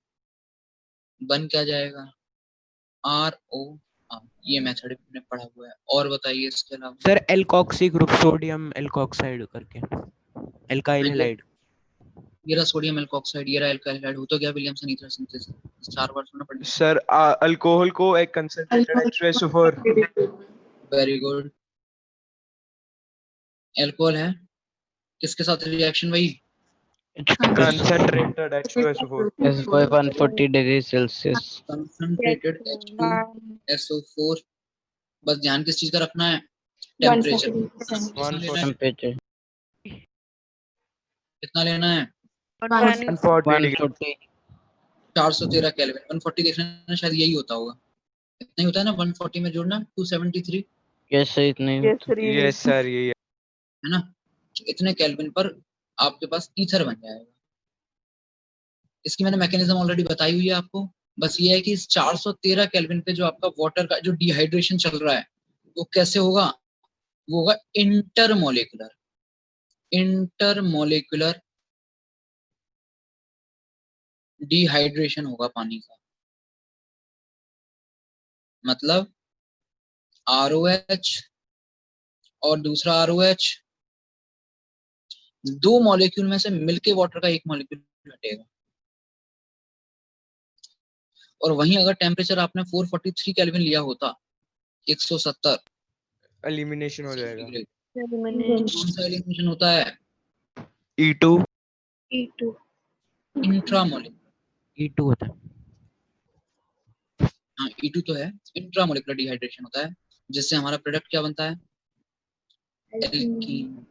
बन क्या जाएगा? ROR। ये मेथड हमने पढ़ा हुआ है। और बताइए इसके अलावा। Sir alkoxy group sodium alkoxide करके एल्काइल हैलाइड। ये रहा सोडियम एल्कोक्साइड, ये रहा एल्काइल हैलाइड। हो तो गया विलियमसन ईथर सिंथेसिस। 4 बार सुनना पड़ेगा। सर अल्कोहल को एक concentrated H2SO4। Very good. Alcohol है, किसके साथ रिएक्शन भाई? Concentrated H2SO4। 140 degree Celsius. Concentrated H2SO4। बस ध्यान किस चीज का रखना है? टेम्परेचर। 140%। टेम्परेचर कितना लेना है? 140 डिग्री। 140। 413 केल्विन। 140 देख लेना, शायद यही होता होगा। इतना ही होता है ना 140 में जोड़ना? 273 यस सर, इतने ही होता है। यस सर, यही है ना। इतने केल्विन पर आपके पास ईथर बन जाएगा। इसकी मैंने मैकेनिज्म ऑलरेडी बताई हुई है आपको। बस ये है कि इस 413 केल्विन पे जो आपका वाटर का जो डिहाइड्रेशन चल रहा है वो कैसे होगा? वो होगा इंटरमोलेकुलर डिहाइड्रेशन होगा पानी का। मतलब ROH और दूसरा ROH, दो मॉलिक्यूल में से मिलके वाटर का एक मॉलिक्यूल हटेगा। और वहीं अगर टेम्परेचर आपने 443 केल्विन लिया होता, 170, एलिमिनेशन हो जाएगा। कौन सा एलिमिनेशन होता है? E2 intramolecular. E2 होता है। हाँ, E2 तो है। इंट्रामोलिकुलर डिहाइड्रेशन होता है, जिससे हमारा प्रोडक्ट क्या बनता है? एल्कीन।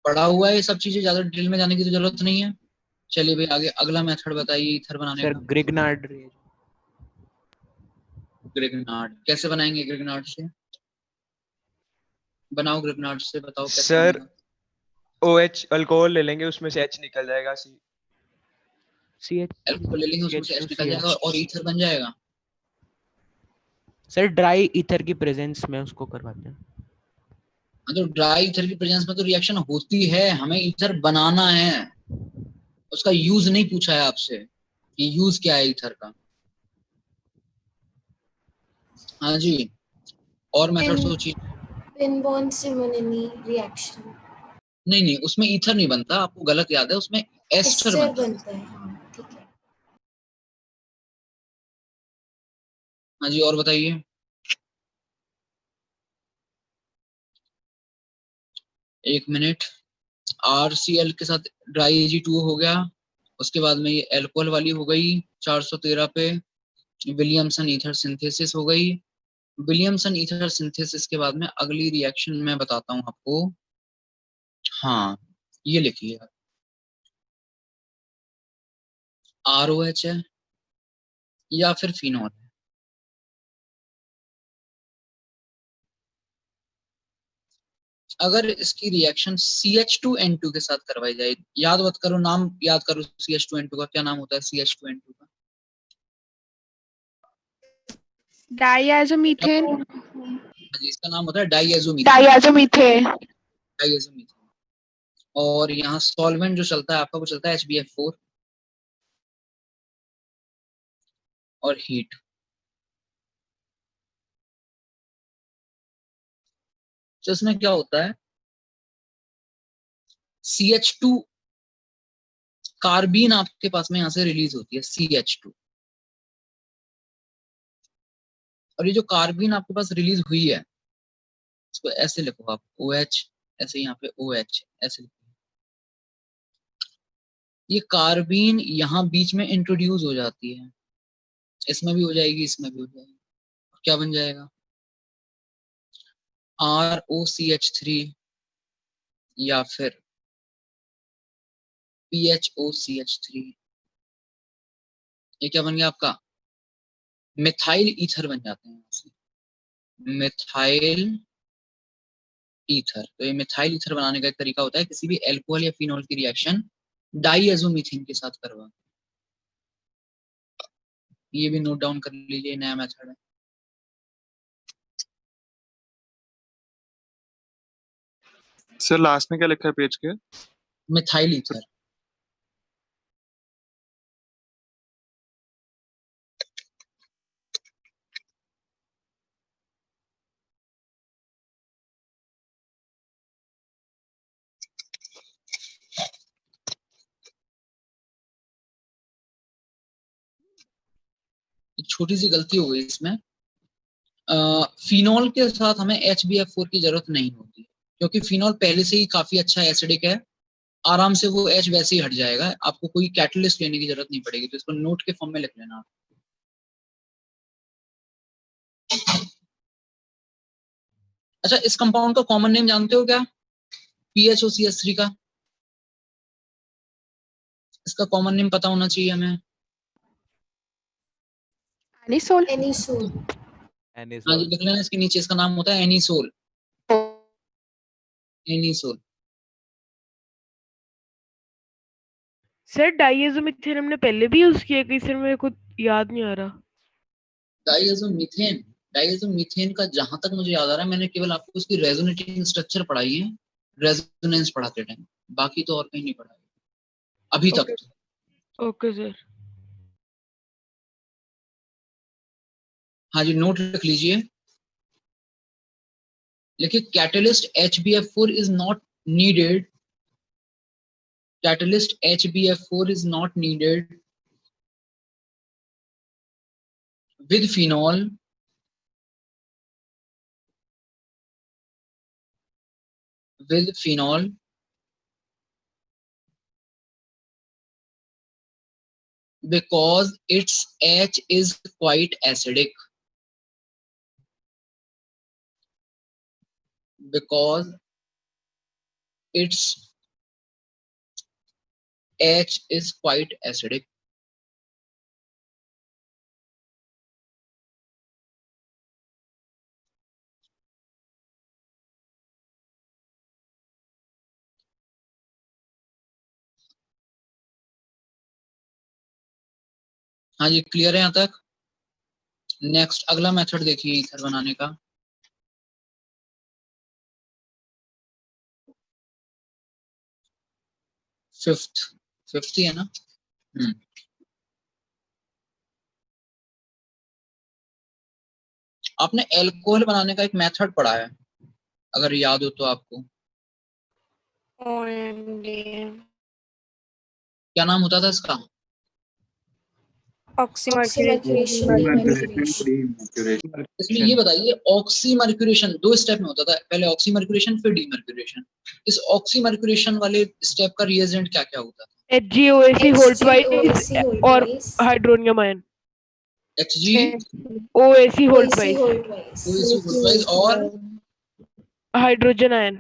पढ़ा हुआ है ये सब चीजें, ज्यादा डिटेल में जाने की तो जरूरत नहीं है। चलिए भाई आगे अगला मेथड बताइए ईथर बनाने सर का। ग्रिग्नार्ड ग्रिग्नार्ड कैसे बनाएंगे? ग्रिग्नार्ड से बनाओ, ग्रिग्नार्ड से बताओ कैसे सर बनेगा? OH अल्कोहल ले लेंगे, उसमें से H निकल जाएगा। एल्कोहल ले लेंगे, उसमें से H निकल जाएगा और ईथर बन जाएगा। सर ड्राई ईथर की प्रेजेंस में उसको करवाते हैं। तो ड्राई ईथर की प्रेजेंस में तो रिएक्शन होती है, हमें ईथर बनाना है। उसका यूज नहीं पूछा है आपसे कि यूज क्या है ईथर का। हाँ जी, और मेथड सोचिए। पिनबोन सिमोनिनी रिएक्शन। नहीं, उसमें ईथर नहीं बनता, आपको गलत याद है। उसमें एस्टर बनता है। हाँ, ठीक है। हाँ जी, और बताइए। एक मिनट। RCl के साथ ड्राई Ag2O हो गया। उसके बाद में ये एल्कोहल वाली हो गई 413 पे। विलियमसन ईथर सिंथेसिस हो गई। विलियमसन ईथर सिंथेसिस के बाद में अगली रिएक्शन मैं बताता हूँ आपको। हाँ, ये लिखिए। ROH है या फिर फिनॉल है। अगर इसकी रिएक्शन CH2N2 के साथ करवाई जाए, याद मत करो, नाम याद करो CH2N2 का क्या नाम होता है? CH2N2 का डाइआज़ोमीथेन। जी, इसका नाम होता है डाइएजोमीथेन। डाइआज़ोमीथेन। और यहाँ सॉल्वेंट जो चलता है आपका, वो चलता है HBF4 और हीट। तो इसमें क्या होता है? CH2 कार्बीन आपके पास में यहां से रिलीज होती है, CH2। और ये जो कार्बीन आपके पास रिलीज हुई है, इसको ऐसे लिखो आप, OH ऐसे, यहाँ पे OH ऐसे लिखो। ये कार्बीन यहाँ बीच में इंट्रोड्यूस हो जाती है, इसमें भी हो जाएगी, इसमें भी हो जाएगी। क्या बन जाएगा? ROCH3 या फिर PHOCH3। ये क्या बन गया आपका? मिथाइल ईथर बन जाते हैं यहाँ से, मिथाइल ईथर। तो ये मिथाइल ईथर बनाने का एक तरीका होता है, किसी भी एल्कोहल या फिनॉल की रिएक्शन डाईएजोमीथेन के साथ करवा। ये भी नोट डाउन कर लीजिए, नया मेथड है। सर लास्ट में क्या लिखा है पेज के? Methyl ether. एक छोटी सी गलती हो गई इसमें, फिनॉल के साथ हमें HBF4 की जरूरत नहीं होती, क्योंकि फिनॉल पहले से ही काफी अच्छा एसिडिक है, आराम से वो H वैसे ही हट जाएगा, आपको कोई कैटलिस्ट लेने की जरूरत नहीं पड़ेगी। तो इसको नोट के फॉर्म में लिख लेना। अच्छा, इस कंपाउंड का कॉमन नेम जानते हो क्या? PHOCH3 का इसका कॉमन नेम पता होना चाहिए हमें। एनिसोल। एनिसोल। हाँ जी, लिख लेना, इसके नीचे इसका नाम होता है एनिसोल। एनिसोल। सर डाइएजोमीथेन हमने पहले भी यूज किया कहीं, सर मेरे को याद नहीं आ रहा। डाइएजोमीथेन, डाइएजोमीथेन का जहां तक मुझे याद आ रहा है, मैंने केवल आपको उसकी रेजोनेटिंग स्ट्रक्चर पढ़ाई है, रेजोनेंस पढ़ाते टाइम, बाकी तो और कहीं नहीं पढ़ाई अभी तक। Okay sir. हाँ जी, नोट लिख लीजिए। लिखिए, catalyst HBF4 is not needed, catalyst HBF4 is not needed with phenol because its H is quite acidic, because its H is quite acidic. हाँ जी, क्लियर है यहाँ तक? नेक्स्ट अगला मेथड देखिए ईथर बनाने का। फिफ्थ ही है ना? आपने एल्कोहल बनाने का एक मेथड पढ़ा है, अगर याद हो तो आपको। क्या नाम होता था इसका? इसमें ये बताइए, ऑक्सीमर्क्यूरेशन 2 स्टेप में होता था, पहले ऑक्सीमर्क्यूरेशन फिर डीमर्क्यूरेशन। इस ऑक्सीमर्क्यूरेशन वाले स्टेप का रिएजेंट क्या क्या होता था? HgOAc होल ट्वाइस और hydronium ion. HgOAc whole twice और हाइड्रोजन आयन।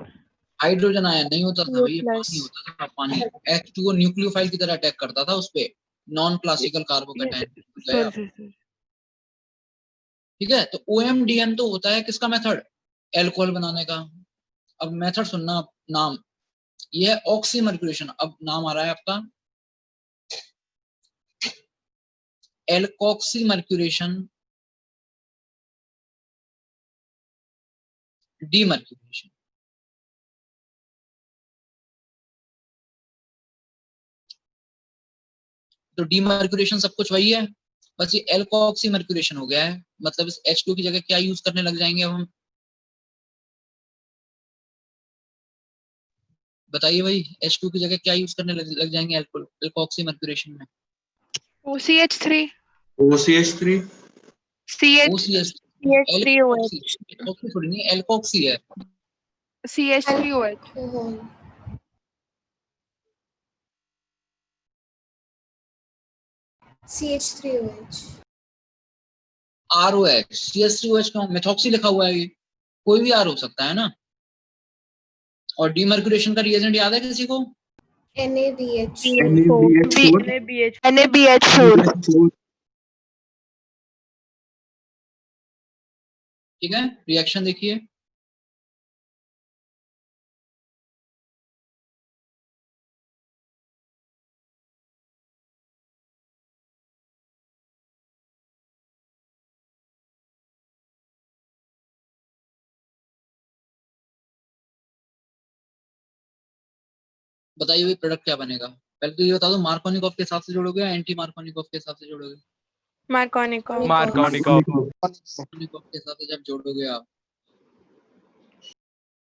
हाइड्रोजन आयन नहीं होता था भाई, पानी होता था। पानी H2O न्यूक्लियोफाइल की तरह अटैक करता था उस पे, नॉन क्लासिकल कार्बोकैटायन। ठीक है, तो OMDN तो होता है किसका मेथड? एल्कोहल बनाने का। अब मेथड सुनना, नाम ये है ऑक्सीमर्क्यूरेशन। अब नाम आ रहा है आपका एल्कोक्सीमर्क्यूरेशन, डीमर्क्यूरेशन। तो डीमर्क्यूरेशन सब कुछ वही है, बस ये एल्कोक्सीमर्क्यूरेशन हो गया है। मतलब इस H2 की जगह क्या यूज करने लग जाएंगे अब हम? बताइए भाई, H2 की जगह क्या यूज करने लग जाएंगे एल्कोक्सीमर्क्यूरेशन में? OCH3। OCH3। CH CH3OH alkoxy थोड़ी नहीं, एल्कोक्सी है। CH3OH CH3OH ROH CH3OH क्यों, मेथॉक्सी लिखा हुआ है, ये कोई भी R हो सकता है ना। और डीमर्क्यूरेशन का रिएजेंट याद है किसी को? NaBH NaBH4 ठीक है, रिएक्शन देखिए। बताइए भाई प्रोडक्ट क्या बनेगा। पहले तो ये बता दो, मार्कोनिकॉफ के हिसाब से जोड़ोगे या एंटी मार्कोनिकॉफ के हिसाब से जोड़ोगे? मार्कोनिकॉफ मार्कोनिकॉफ के हिसाब से जब जोड़ोगे आप,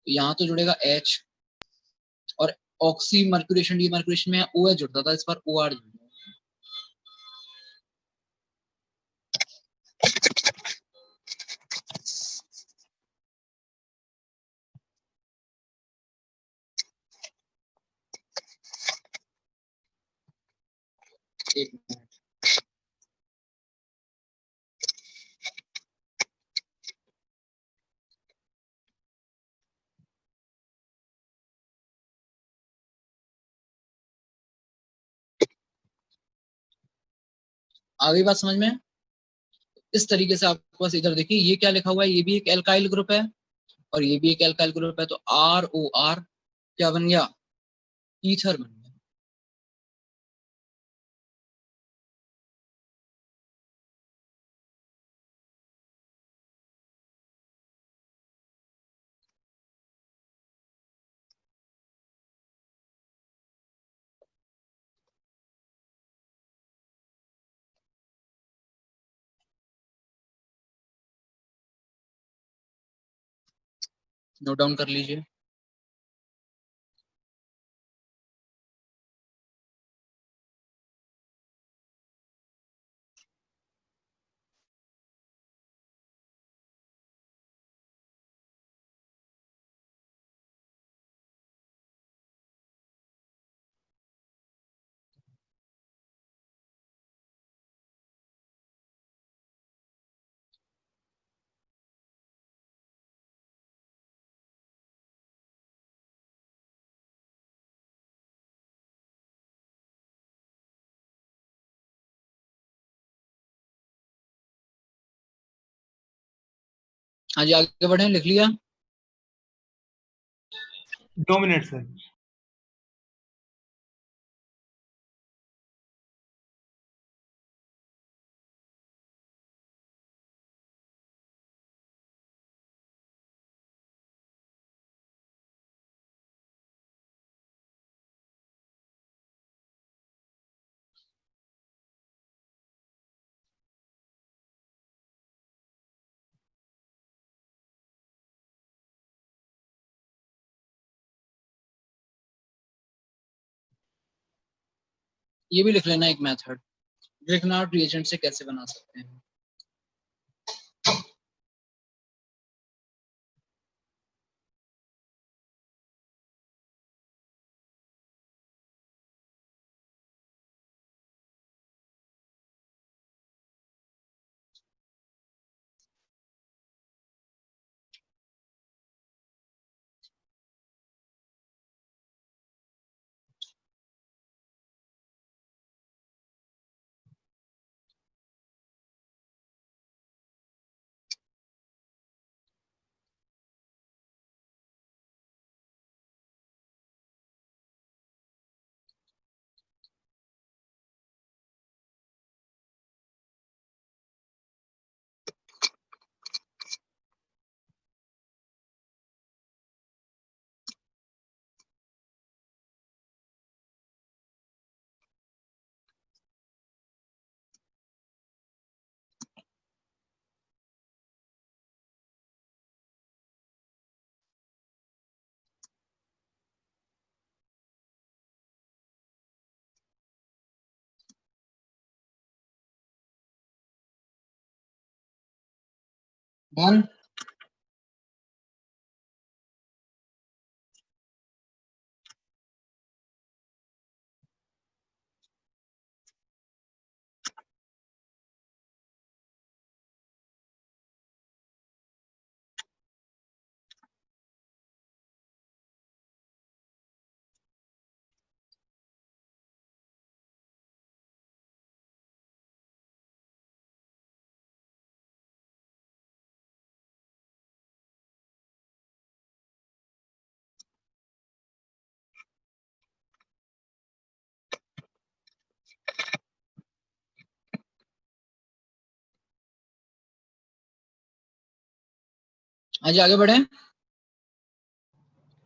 तो यहाँ तो जुड़ेगा H, और ऑक्सी मर्क्यूरेशन डीमर्क्यूरेशन में OH जुड़ता था, इस बार OR जुड़ेगा। एक मिनट। आगे बात समझ में? इस तरीके से आपके पास इधर देखिए, ये क्या लिखा हुआ है, ये भी एक एल्काइल ग्रुप है और ये भी एक एल्काइल ग्रुप है, तो ROR क्या बन गया, ईथर बन गया। नोट डाउन कर लीजिए। हाँ जी आगे बढ़े, लिख लिया? 2 मिनट सर। ये भी लिख लेना एक मेथड, ग्रिग्नार्ड रिएजेंट से कैसे बना सकते हैं। डन। आज आगे बढ़े।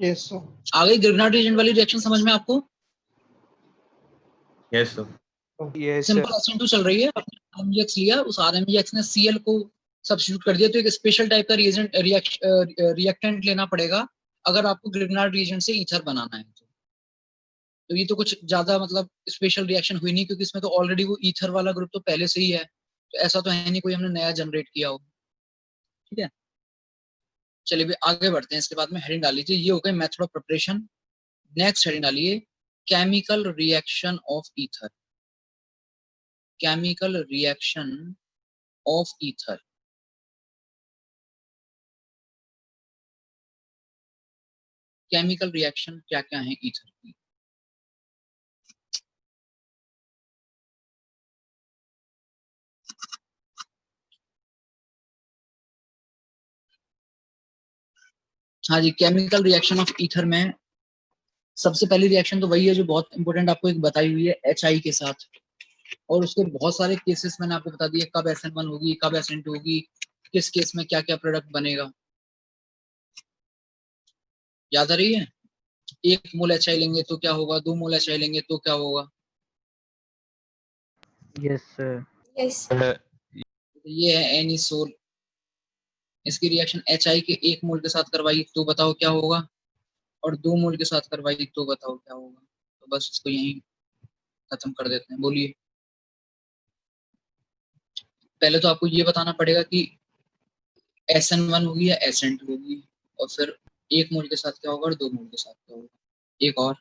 Yes sir. आगे ग्रिग्नार्ड रीजन वाली रिएक्शन समझ में आपको? Yes sir. Yes simple SN2 चल रही है, RMGX लिया, उस RMGX ने Cl को सब्स्टिट्यूट कर दिया, तो एक स्पेशल टाइप का रिएक्टेंट लेना पड़ेगा अगर आपको ग्रिग्नार्ड रीजन से ईथर बनाना है। तो ये तो कुछ ज्यादा मतलब स्पेशल रिएक्शन हुई नहीं, क्योंकि इसमें तो ऑलरेडी वो ईथर वाला ग्रुप तो पहले से ही है, तो ऐसा तो है नहीं कोई हमने नया जनरेट किया हो। ठीक है, चलिए आगे बढ़ते हैं। इसके बाद में हेडिंग डाल लीजिए, ये हो गई method of preparation. Next heading डालिए chemical reaction of ether. Chemical reaction of ether. Chemical reaction क्या क्या है ईथर की? हाँ जी, केमिकल रिएक्शन ऑफ ईथर में सबसे पहली रिएक्शन तो वही है जो बहुत इंपॉर्टेंट आपको एक बताई हुई है, HI के साथ। और उसके बहुत सारे केसेस मैंने आपको बता दिए, कब SN1 होगी, कब SN2 होगी, किस केस में क्या क्या प्रोडक्ट बनेगा। याद आ रही है? 1 मोल HI लेंगे तो क्या होगा, 2 मोल HI लेंगे तो क्या होगा। Yes sir. यस ये है एनिसोल। इसकी रिएक्शन HI के 1 मोल के साथ करवाई तो बताओ क्या होगा, और 2 मोल के साथ करवाई तो बताओ क्या होगा। तो बस इसको यहीं खत्म कर देते हैं। बोलिए, पहले तो आपको ये बताना पड़ेगा कि SN1 होगी या SN2 होगी, और फिर 1 मोल के साथ क्या होगा और 2 मोल के साथ क्या होगा। एक और,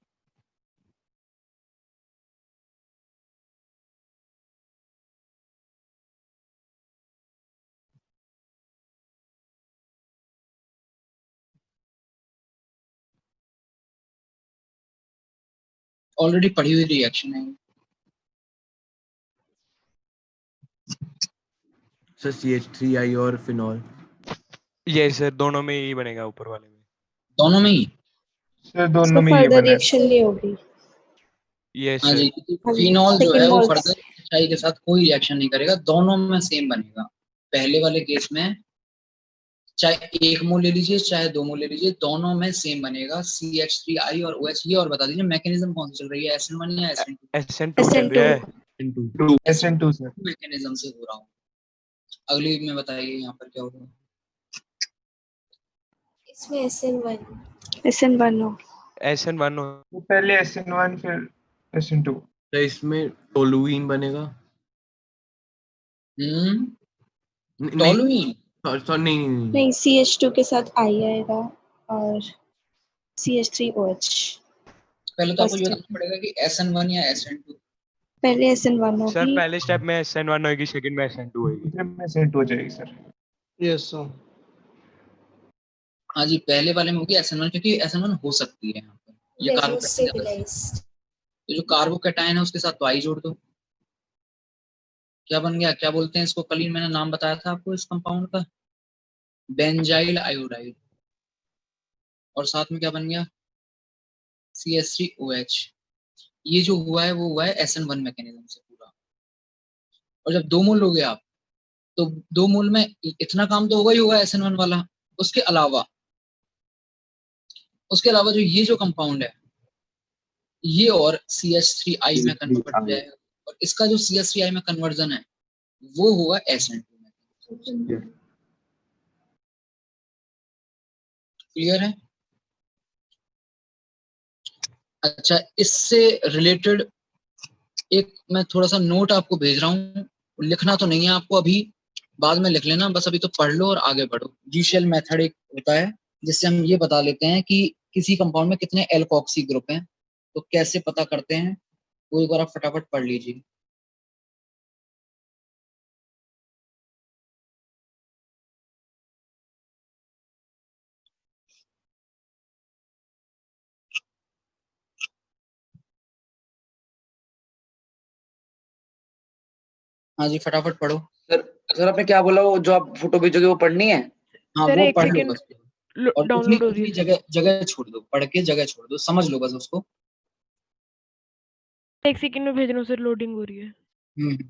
ऑलरेडी पढ़ी हुई रिएक्शन है। सर CH3I और फिनॉल। ये सर दोनों में ही बनेगा, ऊपर वाले में। दोनों में ही? सर दोनों में ये बना है। नहीं होगी। ये हाँ सर। जी, क्योंकि फिनॉल जो है वो फर्दर HI के साथ कोई रिएक्शन नहीं करेगा, दोनों में सेम बनेगा। पहले वाले केस में चाहे 1 मोल ले लीजिए चाहे 2 मोल ले लीजिए, दोनों में सेम बनेगा, CH3I और OH। ये और बता दीजिए मैकेनिज्म कौन सा चल रही है, SN1 या SN2? SN2 चल रहा है। SN2 sir. मैकेनिज्म से हो रहा हूँ। अगली में बताइए यहाँ पर क्या होगा। इसमें SN1 SN1 हो। SN1 हो। तो पहले SN1 फिर SN2। तो इसमें टोलुइन बनेगा। टोलुइन नहीं, CH2 के साथ I आएगा और CH3OH। पहले तो आपको ये बताना पड़ेगा कि SN1 या SN2। पहले SN1 होगी। सर पहले स्टेप में SN1 होगी, सेकंड में SN2 होगी। SN2 हो जाएगी सर। Yes sir. हाँ जी, पहले वाले में होगी SN1, क्योंकि SN1 हो सकती है यहाँ पर। ये रेजोस्टेबिलाइज्ड। तो जो कार्बोकैटायन है उसके साथ तो I जोड़ दो, क्या बन गया, क्या बोलते हैं इसको, कल ही मैंने नाम बताया था आपको इस कंपाउंड का, बेंजाइल आयोडाइड। और साथ में क्या बन गया, CH3OH। ये जो हुआ है वो हुआ है SN1 मैकेनिज्म से पूरा। और जब 2 मोल लोगे आप, तो 2 मोल में इतना काम तो होगा ही होगा SN1 वाला। उसके अलावा जो ये जो कंपाउंड है ये और CH3I में कन्वर्ट हो जाएगा, और इसका जो CH3I में कन्वर्जन है वो होगा SN2 में। क्लियर है? अच्छा, इससे रिलेटेड एक मैं थोड़ा सा नोट आपको भेज रहा हूँ, लिखना तो नहीं है आपको अभी, बाद में लिख लेना, बस अभी तो पढ़ लो और आगे बढ़ो। जी शेल मेथड एक होता है जिससे हम ये बता लेते हैं कि किसी कंपाउंड में कितने एल्कोक्सी ग्रुप हैं। तो कैसे पता करते हैं वो एक बार आप फटाफट पढ़ लीजिए। हाँ जी फटाफट पढ़ो। सर सर आपने क्या बोला, वो जो आप फोटो भेजोगे वो पढ़नी है? हाँ सर वो एक पढ़ लो सेकंड बस, और उतनी डाउनलोड हो रही उतनी है। जगह जगह छोड़ दो, पढ़ के जगह छोड़ दो, समझ लो बस उसको। एक सेकंड में भेज रहा हूँ सर, लोडिंग हो रही है। हम्म।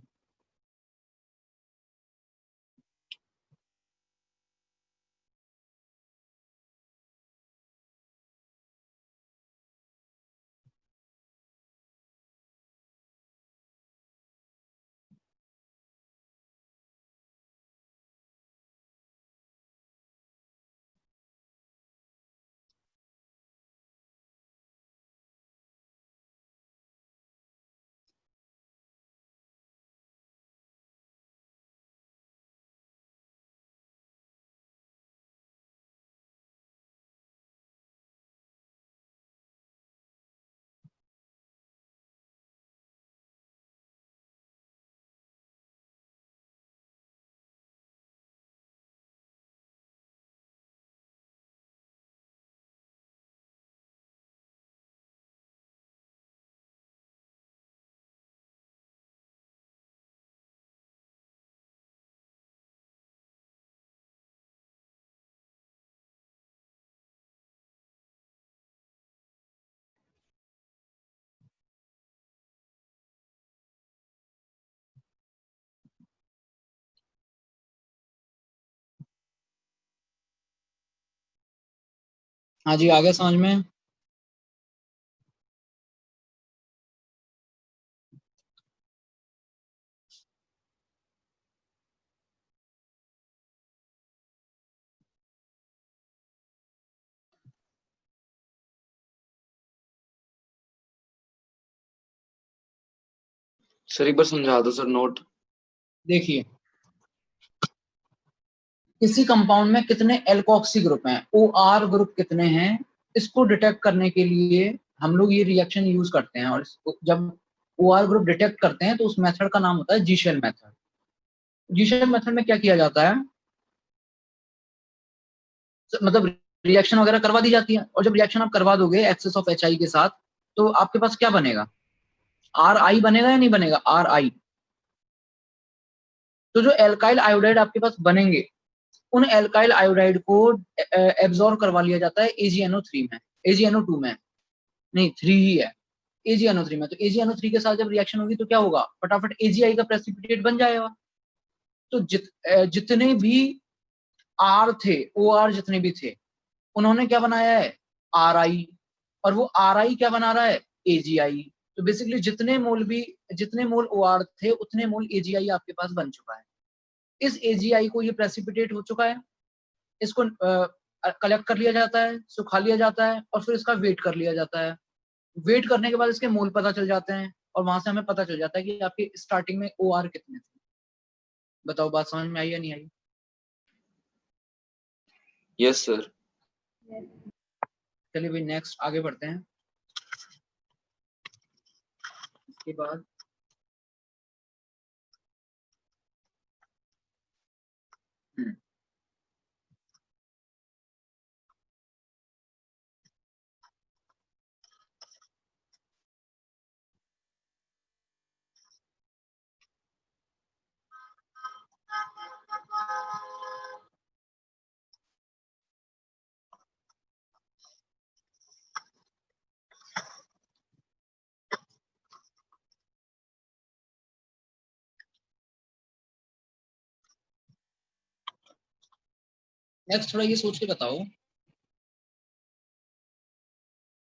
हाँ जी आगे समझ में। सर एक बार समझा दो सर नोट। देखिए किसी कंपाउंड में कितने एल्कोक्सी ग्रुप हैं, ओ आर ग्रुप कितने हैं, इसको डिटेक्ट करने के लिए हम लोग ये रिएक्शन यूज करते हैं। और इसको जब ओ आर ग्रुप डिटेक्ट करते हैं तो उस मेथड का नाम होता है जी शेल मेथड। जी शेल मेथड में क्या किया जाता है, मतलब रिएक्शन वगैरह करवा दी जाती है, और जब रिएक्शन आप करवा दोगे एक्सेस ऑफ एच आई के साथ, तो आपके पास क्या बनेगा, आर आई बनेगा या नहीं बनेगा, आर आई। तो जो एल्काइल आयोडाइड आपके पास बनेंगे, उन एल्काइल आयोडाइड को एब्जॉर्ब करवा लिया जाता है AgNO3 में, AgNO2 में, नहीं 3 ही है, AgNO3 में। तो AgNO3 के साथ जब रिएक्शन होगी तो क्या होगा, फटाफट AgI का प्रेसिपिटेट बन जाएगा। तो जितने भी R थे, OR जितने भी थे, उन्होंने क्या बनाया है, RI, और वो RI क्या बना रहा है, AgI। तो बेसिकली जितने मोल OR थे उतने मोल AgI आपके पास बन चुका है। इस AgI को ये प्रेसिपिटेट हो चुका है, इसको कलेक्ट कर लिया जाता है, सुखा लिया जाता है, और फिर इसका वेट कर लिया जाता है। वेट करने के बाद इसके मोल पता चल जाते हैं, और वहां से हमें पता चल जाता है कि आपके स्टार्टिंग में OR कितने थे। बताओ बात समझ में आई या नहीं आई? Yes sir. चलिए भाई नेक्स्ट आगे बढ़ते हैं। इसके बाद नेक्स्ट थोड़ा ये सोच के बताओ,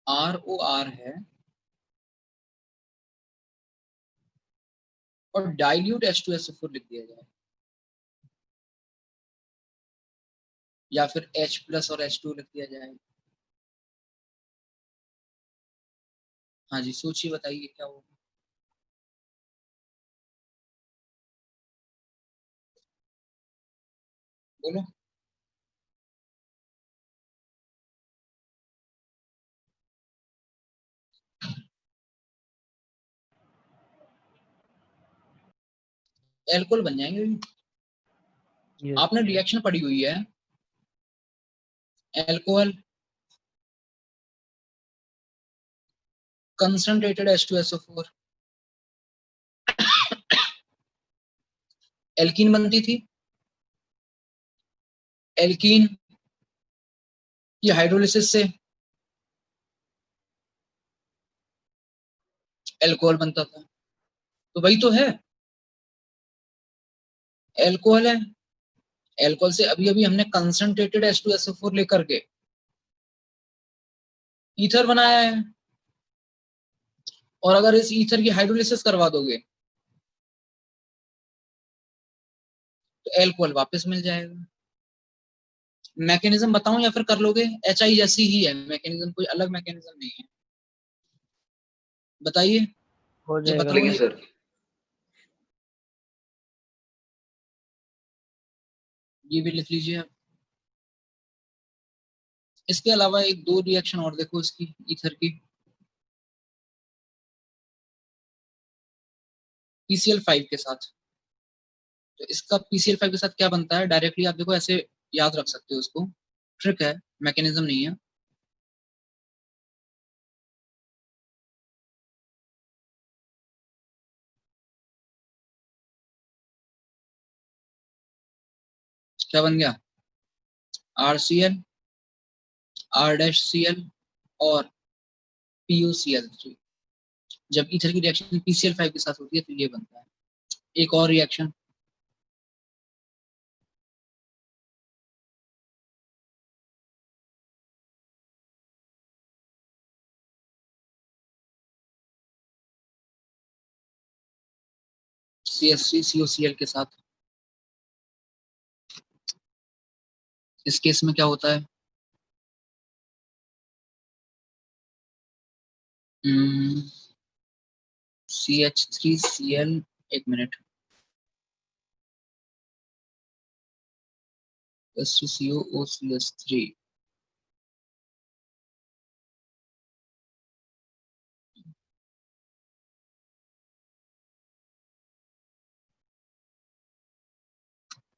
ROR है और डाइल्यूट H2SO4 लिख दिया जाए, या फिर H+ और H2 लिख दिया जाए। हाँ जी सोचिए बताइए क्या होगा। बोलो। एल्कोहल बन जाएंगे अभी। आपने रिएक्शन पढ़ी हुई है, एल्कोहल कंसंट्रेटेड H2SO4, एल्कीन बनती थी, एल्कीन की हाइड्रोलिसिस से एल्कोहल बनता था, तो वही तो है, एल्कोहल है। एल्कोहल से अभी अभी हमने कंसंट्रेटेड H2SO4 लेकर के ईथर बनाया है, और अगर इस ईथर की हाइड्रोलिसिस करवा दोगे तो एल्कोहल वापस मिल जाएगा। मैकेनिज्म बताऊं या फिर कर लोगे? HI जैसी ही है मैकेनिज्म, कोई अलग मैकेनिज्म नहीं है। बताइए, हो ये जाएगा बताओगे? सर। ये भी लिख लीजिए आप। इसके अलावा एक दो रिएक्शन और देखो इसकी, ईथर की, PCl5 के साथ। तो इसका PCl5 के साथ क्या बनता है, डायरेक्टली आप देखो ऐसे याद रख सकते हो उसको, ट्रिक है, मैकेनिज्म नहीं है। क्या बन गया? RCl, R-Cl और PuCl3। जब ईथर की रिएक्शन PCl5 के साथ होती है तो ये बनता है। एक और रिएक्शन, CH3COCl के साथ। इस केस में क्या होता है, CH3Cl, एक मिनट, COOCH3,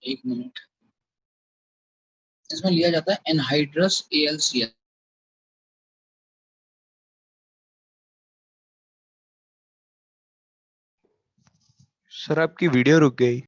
एक मिनट, इसमें लिया जाता है एनहाइड्रस AlCl। सर आपकी वीडियो रुक गई।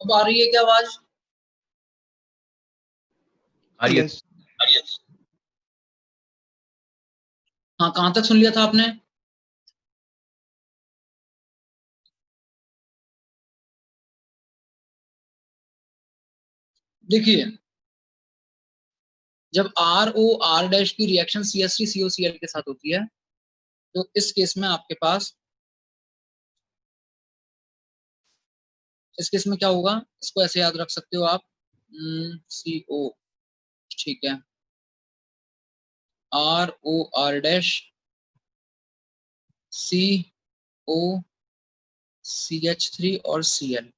अब आ रही है क्या आवाज? आ रही है। Yes. हाँ, कहाँ तक सुन लिया था आपने? देखिए, जब ROR डैश की रिएक्शन CH3COCl के साथ होती है तो इस केस में आपके पास, इस केस में क्या होगा, इसको ऐसे याद रख सकते हो आप, CO, ठीक है, ROR डैश COCH3 और Cl।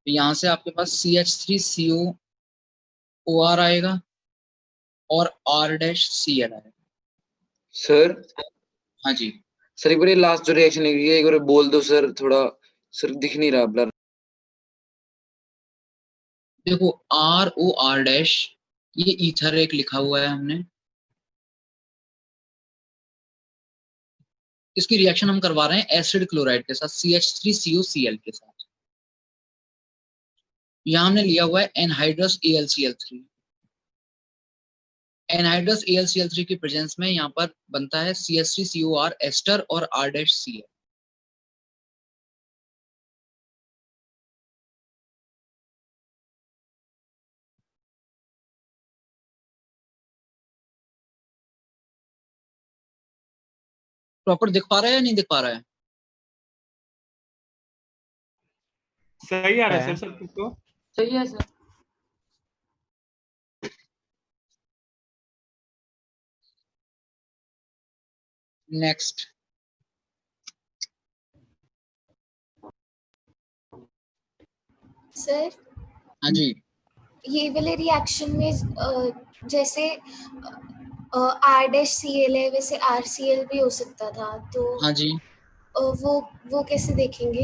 यहां से आपके पास CH3COOR आएगा और R डैश Cl आएगा। सर हाँ जी, सर एक बार ये लास्ट जो रिएक्शन लिखी है एक बार बोल दो सर, थोड़ा सर दिख नहीं रहा ब्लर। देखो ROR डैश, ये ईथर एक लिखा हुआ है हमने, इसकी रिएक्शन हम करवा रहे हैं एसिड क्लोराइड के साथ CH3COCl के साथ। यहाँ हमने लिया हुआ है एनहाइड्रस AlCl3। एनहाइड्रस AlCl3 की प्रेजेंस में यहाँ पर बनता है CH3COR एस्टर और R डैश Cl। प्रॉपर दिख पा रहा है या नहीं दिख पा रहा है? सही आ रहा है सर सब कुछ तो। सही है सर। नेक्स्ट, सर हाँ जी, ये वाले रिएक्शन में जैसे R-Cl है वैसे RCl भी हो सकता था, तो हाँ जी, वो कैसे देखेंगे?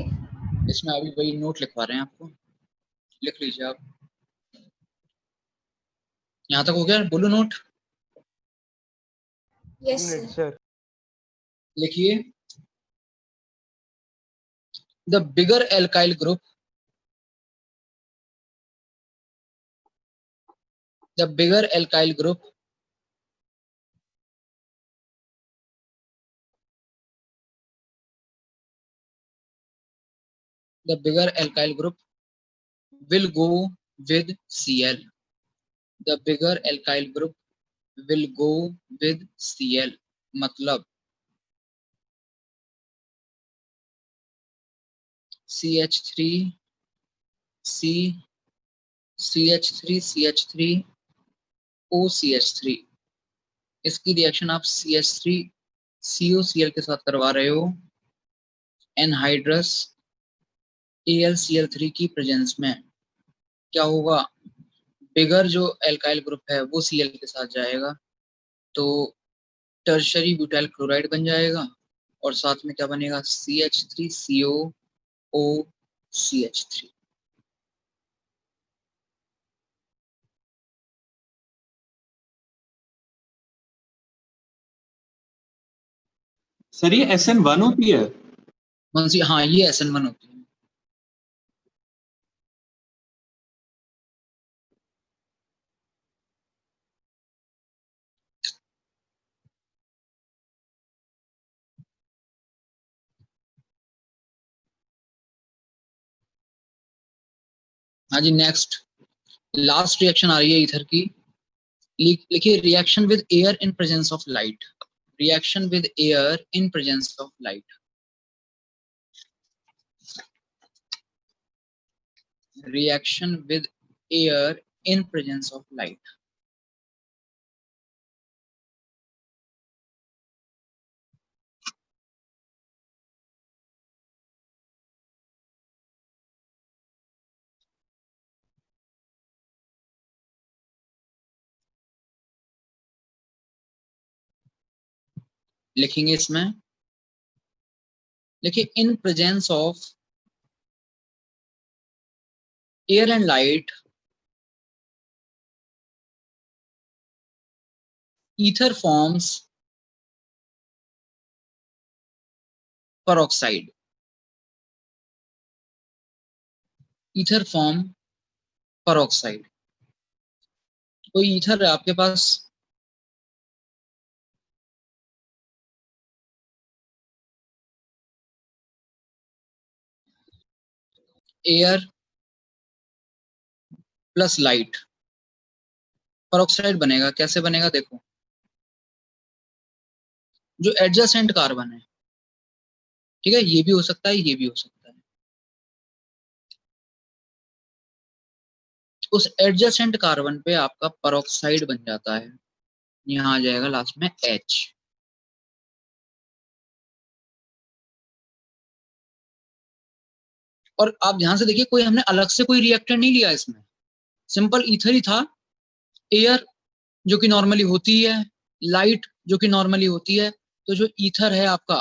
इसमें अभी वही नोट लिखवा रहे हैं आपको, लिख लीजिए आप। यहाँ तक हो गया, बोलो नोट। Yes sir. लिखिए, the bigger alkyl group, the bigger alkyl group will go with Cl। the bigger alkyl group will go with Cl, मतलब CH3 CH3 OCH3, इसकी रिएक्शन आप CH3 COCl के साथ करवा रहे हो एनहाइड्रस AlCl3 की प्रेजेंस में। क्या होगा, बिगर जो एल्काइल ग्रुप है वो Cl के साथ जाएगा तो टर्शरी ब्यूटाइल क्लोराइड बन जाएगा और साथ में क्या बनेगा, CH3COOCH3। सर ये SN1 होती है? कौन सी? हाँ, ये SN1 होती है। हाँ जी, नेक्स्ट लास्ट रिएक्शन आ रही है ईथर की। लिखिए, reaction with air in presence of light. Reaction with air in presence of light. Reaction with air in presence of light. लिखेंगे इसमें, देखिए, in presence of air and light ether forms peroxide। Ether form peroxide। कोई ईथर है आपके पास? एयर प्लस लाइट peroxide बनेगा। कैसे बनेगा देखो, जो एडजेसेंट कार्बन है, ठीक है, ये भी हो सकता है, ये भी हो सकता है, उस एडजेसेंट कार्बन पे आपका peroxide बन जाता है। यहाँ आ जाएगा लास्ट में H। और आप ध्यान से देखिए, कोई हमने अलग से कोई रिएक्टेंट नहीं लिया इसमें, सिंपल ईथर ही था। एयर जो कि नॉर्मली होती है, लाइट जो कि नॉर्मली होती है, तो जो ईथर है आपका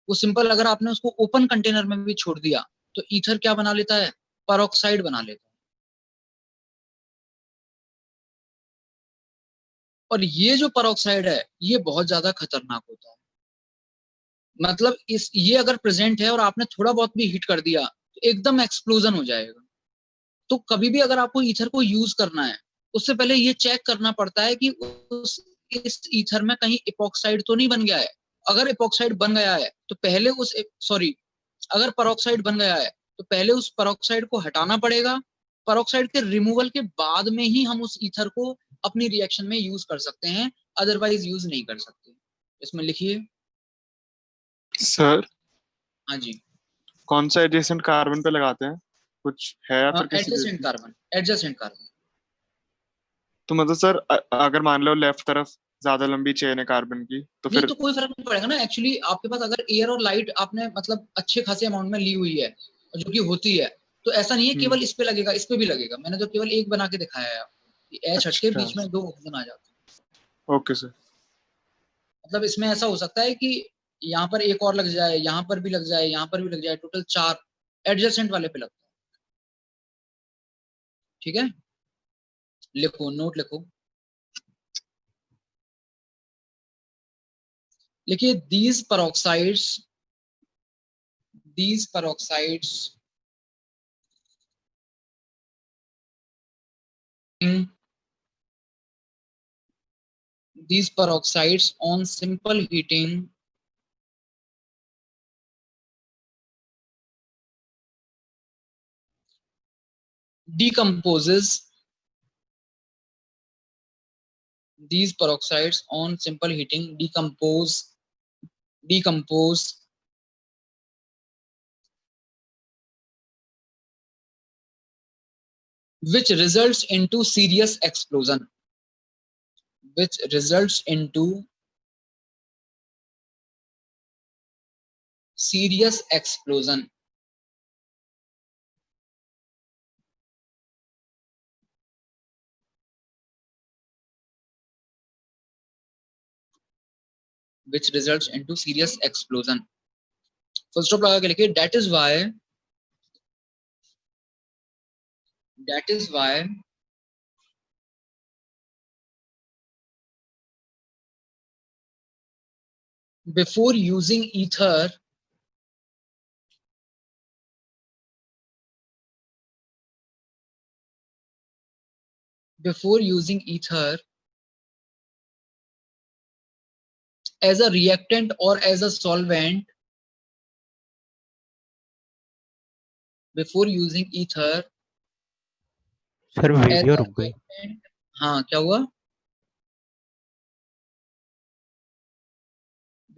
वो सिंपल, अगर आपने उसको ओपन कंटेनर में भी छोड़ दिया तो ईथर क्या बना लेता है? peroxide बना लेता है। और ये जो peroxide है ये बहुत ज्यादा खतरनाक होता है। मतलब ये अगर प्रेजेंट है और आपने थोड़ा बहुत भी हीट कर दिया तो एकदम एक्सप्लोजन हो जाएगा। तो कभी भी अगर आपको ईथर को यूज करना है, उससे पहले ये चेक करना पड़ता है कि इस ईथर में कहीं इपॉक्साइड तो नहीं बन गया है। अगर इपॉक्साइड बन गया है तो पहले अगर peroxide बन गया है तो पहले उस peroxide को हटाना पड़ेगा। peroxide के रिमूवल के बाद में ही हम उस ईथर को अपनी रिएक्शन में यूज कर सकते हैं, अदरवाइज यूज नहीं कर सकते। इसमें लिखिए सर। हाँ जी। कौन सा एडजेसेंट कार्बन पे लगाते हैं, कुछ है या फिर किसी एडजेसेंट कार्बन। तो मतलब सर अगर मान लो लेफ्ट तरफ ज्यादा लंबी चेन है कार्बन की तो नहीं फिर तो कोई फर्क नहीं पड़ेगा ना। एक्चुअली आपके पास अगर एयर और लाइट आपने मतलब अच्छे खासे अमाउंट में ली हुई है, जो कि होती है, तो ऐसा नहीं है केवल इस पे लगेगा, इस पे भी लगेगा। मैंने तो केवल एक बना के दिखाया है आपको, एच हट के अच्छा। बीच में 2 ऑप्शन आ जाते हैं। Okay sir. मतलब इसमें ऐसा हो सकता है कि यहाँ पर एक और लग जाए, यहाँ पर भी लग जाए, यहाँ पर भी लग जाए, टोटल 4 एडजेसेंट वाले पे लगता है। ठीक है, लिखो, नोट लिखो। लिखिए these peroxides on simple heating decomposes. These peroxides on simple heating decompose which results into serious explosion. Which results into serious explosion. Which results into serious explosion. Full stop लगा के लिखिए that is why before using ether as a reactant or as a solvent, before using ether sir as video a रुक गई। reactant, हाँ क्या हुआ?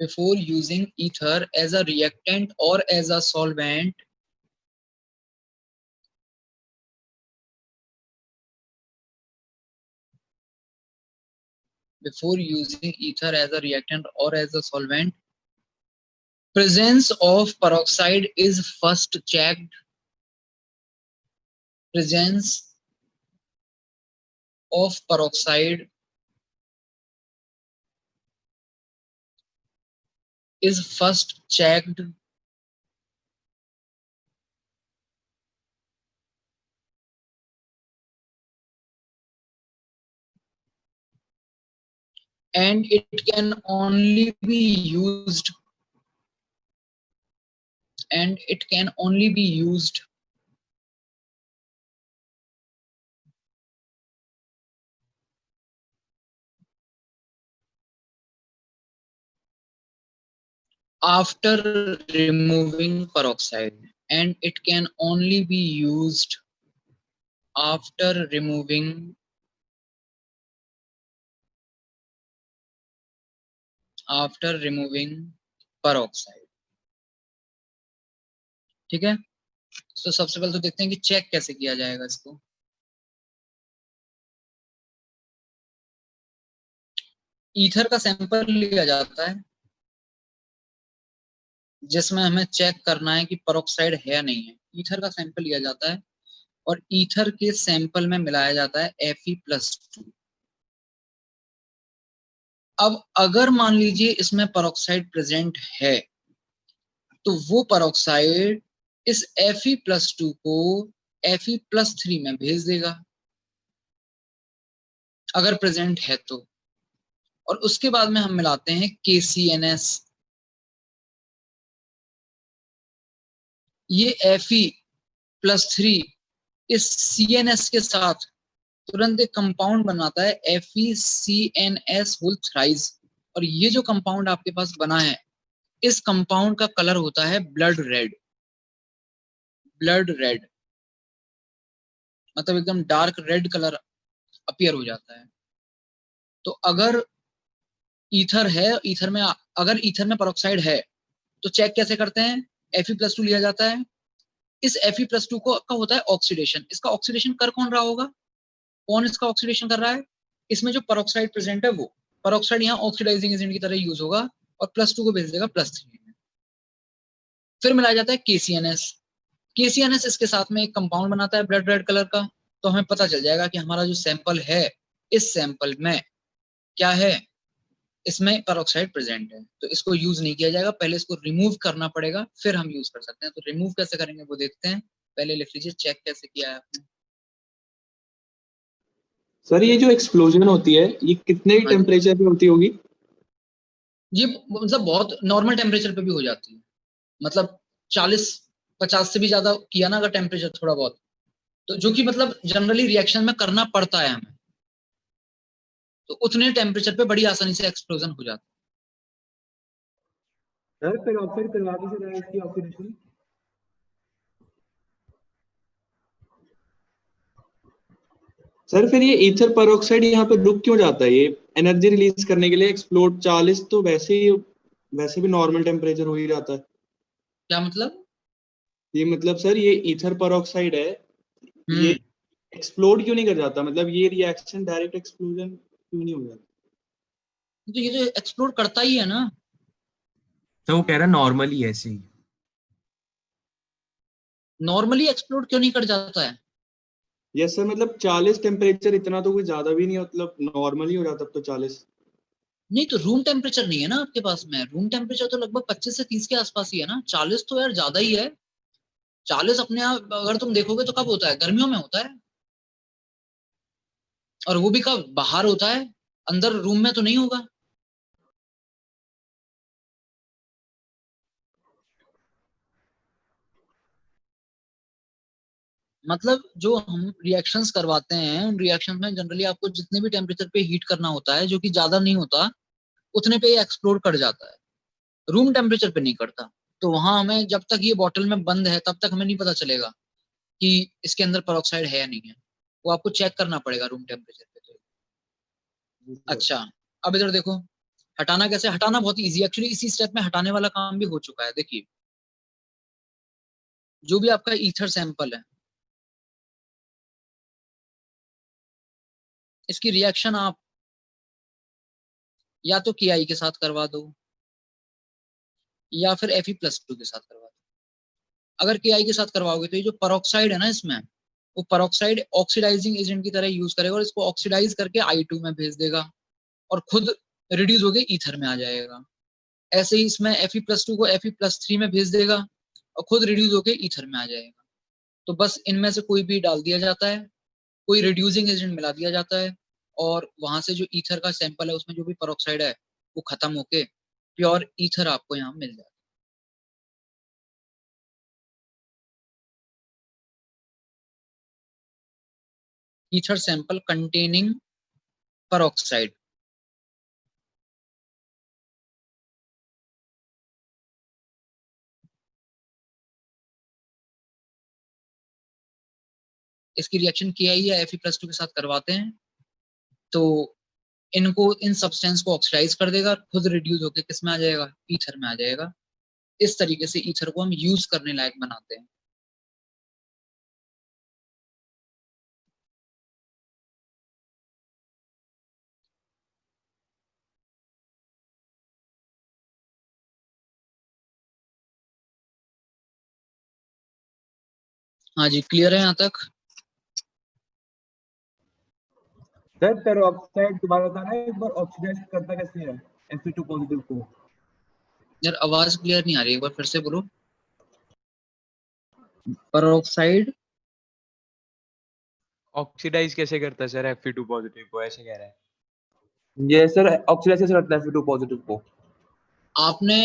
Before using ether as a reactant or as a solvent, before using ether as a reactant or as a solvent, presence of peroxide is first checked. Presence of peroxide is first checked and it can only be used after removing peroxide, and it can only be used after removing peroxide. ठीक है, तो सबसे पहले तो देखते हैं कि चेक कैसे किया जाएगा इसको। ईथर का सैंपल लिया जाता है जिसमें हमें चेक करना है कि पेरोक्साइड है या नहीं है। ईथर का सैंपल लिया जाता है और ईथर के सैंपल में मिलाया जाता है Fe+2। अब अगर मान लीजिए इसमें पेरोक्साइड प्रेजेंट है तो वो पेरोक्साइड इस Fe+2 को Fe+3 में भेज देगा अगर प्रेजेंट है तो, और उसके बाद में हम मिलाते हैं KCNS। ये Fe+3 इस CNS के साथ तुरंत एक कंपाउंड बनाता है FeCNS होल थ्राइस, और ये जो कंपाउंड आपके पास बना है इस कंपाउंड का कलर होता है ब्लड रेड। ब्लड रेड मतलब एकदम डार्क रेड कलर अपीयर हो जाता है। तो अगर ईथर है, ईथर में अगर ईथर में पेरोक्साइड है तो चेक कैसे करते हैं? Fe+2 लिया जाता है, इस Fe+2 को का होता है ऑक्सीडेशन। इसका ऑक्सीडेशन कर कौन रहा होगा? कौन इसका ऑक्सीडेशन कर रहा है? इसमें जो पेरोक्साइड प्रेजेंट है वो पेरोक्साइड यहाँ ऑक्सीडाइजिंग एजेंट की तरह यूज होगा और +2 को भेज देगा +3 में। फिर मिलाया जाता है KCNS। KCNS इसके साथ में एक कंपाउंड बनाता है ब्लड रेड कलर का, तो हमें पता चल जाएगा कि हमारा जो सैंपल है इस सैंपल में क्या है, इसमें पेरोक्साइड प्रेजेंट है। तो इसको यूज नहीं किया जाएगा, पहले इसको रिमूव करना पड़ेगा फिर हम यूज कर सकते हैं। तो रिमूव कैसे करेंगे वो देखते हैं। पहले लिख लीजिए चेक कैसे किया है आपने। सर ये जो एक्सप्लोजन होती है ये कितने टेम्परेचर पे होती होगी? ये मतलब बहुत नॉर्मल टेम्परेचर पे भी हो जाती है, मतलब 40-50 से भी ज्यादा किया ना अगर टेम्परेचर थोड़ा बहुत, तो जो कि मतलब जनरली रिएक्शन में करना पड़ता है हमें, तो उतने टेम्परेचर पे बड़ी आसानी से एक्सप्लोजन हो जाता है। सर पेरोक्साइड करवा दीजिए इसकी ऑक्सीडेशन। सर फिर ये ईथर पेरोक्साइड यहाँ पे रुक क्यों जाता है? ये एनर्जी रिलीज करने के लिए एक्सप्लोड 40 तो वैसे भी नॉर्मल टेम्परेचर हो ही जाता है। क्या मतलब? ये मतलब सर ये ईथर पेरोक्साइड है, ये एक्सप्लोड क्यों नहीं कर जाता? मतलब ये रिएक्शन डायरेक्ट एक्सप्लोजन क्यों नहीं हो जाता? तो ये तो एक्सप्लोड करता ही है ना। तो वो कह रहा नॉर्मली ऐसे ही। नॉर्मली एक्सप्लोड क्यों नहीं कर जाता है? यस सर, मतलब 40 टेम्परेचर इतना तो कोई ज्यादा भी नहीं, मतलब नॉर्मल ही हो जाता अब तो 40। नहीं तो रूम टेम्परेचर नहीं है ना आपके पास में, रूम टेम्परेचर तो लगभग 25 से 30 के आसपास ही है ना। 40 तो यार ज्यादा ही है। 40 अपने आप अगर तुम देखोगे तो कब होता है? गर्मियों में होता है, और वो भी कब? बाहर होता है, अंदर रूम में तो नहीं होगा। मतलब जो हम रिएक्शंस करवाते हैं उन रिएक्शंस में जनरली आपको जितने भी टेम्परेचर पे हीट करना होता है, जो कि ज्यादा नहीं होता, उतने पे एक्सप्लोड कर जाता है, रूम टेम्परेचर पे नहीं करता। तो वहां हमें जब तक ये बॉटल में बंद है तब तक हमें नहीं पता चलेगा कि इसके अंदर पेरोक्साइड है या नहीं है, वो आपको चेक करना पड़ेगा रूम टेम्परेचर पे। तो अच्छा, अब इधर देखो हटाना कैसे। हटाना बहुत इजी, एक्चुअली इसी स्टेप में हटाने वाला काम भी हो चुका है। देखिए जो भी आपका ईथर सैंपल है इसकी रिएक्शन आप या तो KI के साथ करवा दो या फिर Fe+2 के साथ करवा दो। अगर KI के साथ करवाओगे तो ये जो पेरोक्साइड है ना इसमें, वो पेरोक्साइड ऑक्सीडाइजिंग एजेंट की तरह यूज करेगा और इसको ऑक्सीडाइज करके I2 में भेज देगा और खुद रिड्यूस होके ईथर में आ जाएगा। ऐसे ही इसमें Fe+2 को Fe+3 में भेज देगा और खुद रिड्यूस होके ईथर में आ जाएगा। तो बस इनमें से कोई भी डाल दिया जाता है, कोई रिड्यूसिंग एजेंट मिला दिया जाता है, और वहां से जो ईथर का सैंपल है उसमें जो भी पेरोक्साइड है वो खत्म होके प्योर ईथर आपको यहाँ मिल जाता है। Ether sample containing peroxide। इसकी रिएक्शन KI या Fe+2 के साथ करवाते हैं तो इनको इन सब्सटेंस को ऑक्सीडाइज कर देगा, खुद रिड्यूस होकर किस में आ जाएगा, ईथर में आ जाएगा। इस तरीके से ईथर को हम यूज करने लायक बनाते हैं। हाँ जी, क्लियर है यहाँ तक? सर पेरोक्साइड दोबारा बताना एक बार, ऑक्सीडाइज करता कैसे है Fe2 पॉजिटिव को? यार आवाज क्लियर नहीं आ रही, एक बार फिर से बोलो। पेरोक्साइड ऑक्सीडाइज कैसे करता है सर Fe2 पॉजिटिव को, ऐसे कह रहा है? ये सर ऑक्सीडाइज कैसे करता है Fe2 पॉजिटिव को? आपने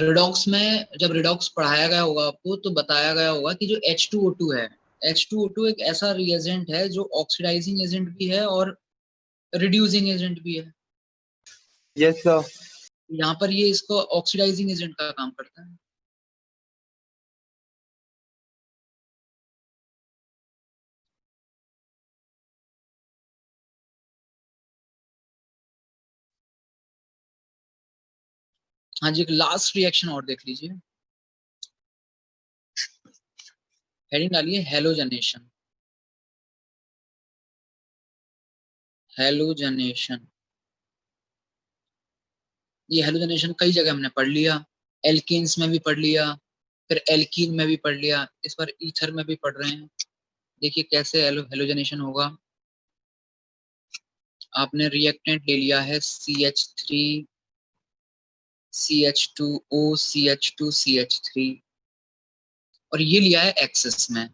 रिडॉक्स में जब रिडॉक्स पढ़ाया गया होगा आपको तो बताया गया होगा कि जो H2O2 है, H2O2 एक ऐसा रिएजेंट है जो ऑक्सीडाइजिंग एजेंट भी है और रिड्यूसिंग एजेंट भी है। Yes sir. यहाँ पर ये इसको ऑक्सीडाइजिंग एजेंट का काम करता है। हाँ जी, एक लास्ट रिएक्शन और देख लीजिए, हेडिंग डालिए हैलोजनेशन। हैलोजनेशन, ये हैलोजनेशन कई जगह हमने पढ़ लिया, एल्कीन्स में भी पढ़ लिया, फिर एल्कीन में भी पढ़ लिया, इस बार ईथर में भी पढ़ रहे हैं। देखिए कैसे हैलोजनेशन होगा। आपने रिएक्टेंट ले लिया है CH3 CH2O CH2 CH3 और ये लिया है एक्सिस में।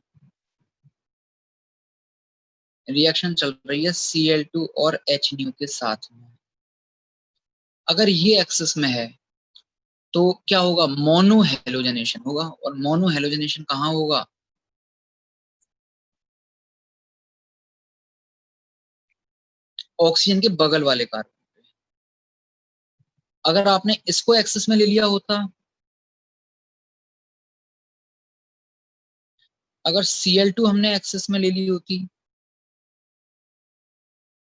रिएक्शन चल रही है Cl2 और HNO के साथ में। अगर ये एक्सिस में है तो क्या होगा, मोनो हैलोजनेशन होगा। और मोनो हैलोजनेशन कहाँ होगा, ऑक्सीजन के बगल वाले कार्बन पे। अगर आपने इसको एक्सिस में ले लिया होता, अगर Cl2 हमने एक्सिस में ले ली होती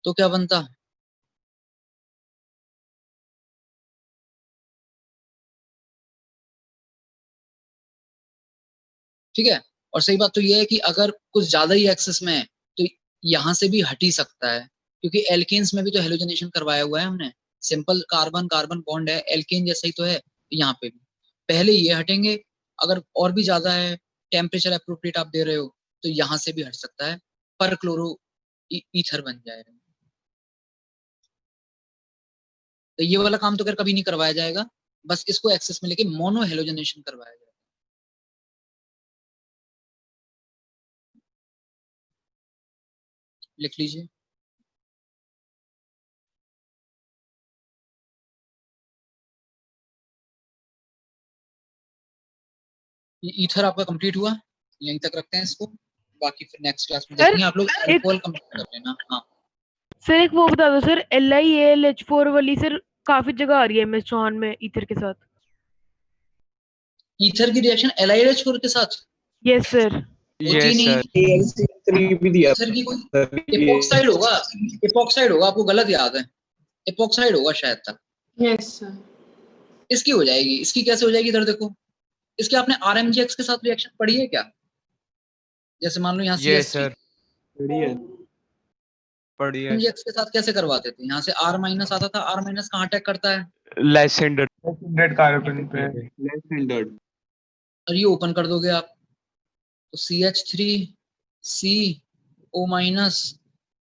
तो क्या बनता, ठीक है। और सही बात तो ये है कि अगर कुछ ज्यादा ही एक्सेस में है तो यहां से भी हट ही सकता है, क्योंकि एल्केन्स में भी तो हेलोजनेशन करवाया हुआ है हमने। सिंपल कार्बन कार्बन बॉन्ड है, एल्केन जैसा ही तो है। यहाँ पे भी पहले ये हटेंगे, अगर और भी ज्यादा है, टेम्परेचर अप्रोप्रिएट आप दे रहे हो तो यहाँ से भी हट सकता है, पर क्लोरो ईथर बन जाएगा। तो ये वाला काम तो खैर कभी नहीं करवाया जाएगा, बस इसको एक्सेस में लेके मोनो हेलोजनेशन करवाया जाएगा। लिख लीजिए। ये ईथर आपका कंप्लीट हुआ, यहीं तक रखते हैं इसको, बाकी फिर नेक्स्ट क्लास में देखेंगे। आप लोग अल्कोहल कंप्लीट कर लेना। हाँ सर एक वो बता दो सर, LiAlH4 वाली सर काफी जगह आ रही है MS चौहान में ईथर के साथ। ईथर की रिएक्शन LiH4 के साथ? Yes sir. होती नहीं। AlC3 भी दिया। ईथर की कोई एपॉक्साइड होगा, एपॉक्साइड होगा, आपको गलत याद है, एपॉक्साइड होगा शायद तक। Yes sir. इसकी हो जाएगी, इसकी कैसे हो जाएगी, इधर देखो। इसके आपने RMGX के साथ रिएक्शन पढ़ी है क्या? जैसे मान लो यहाँ ये सर पढ़िए। RMGX के साथ कैसे करवाते थे, यहाँ से R- आता था, R- कहाँ अटैक करता है, लेस हिंडर्ड कार्बन पे, लेस हिंडर्ड, और ये ओपन कर दोगे आप तो CH3CO-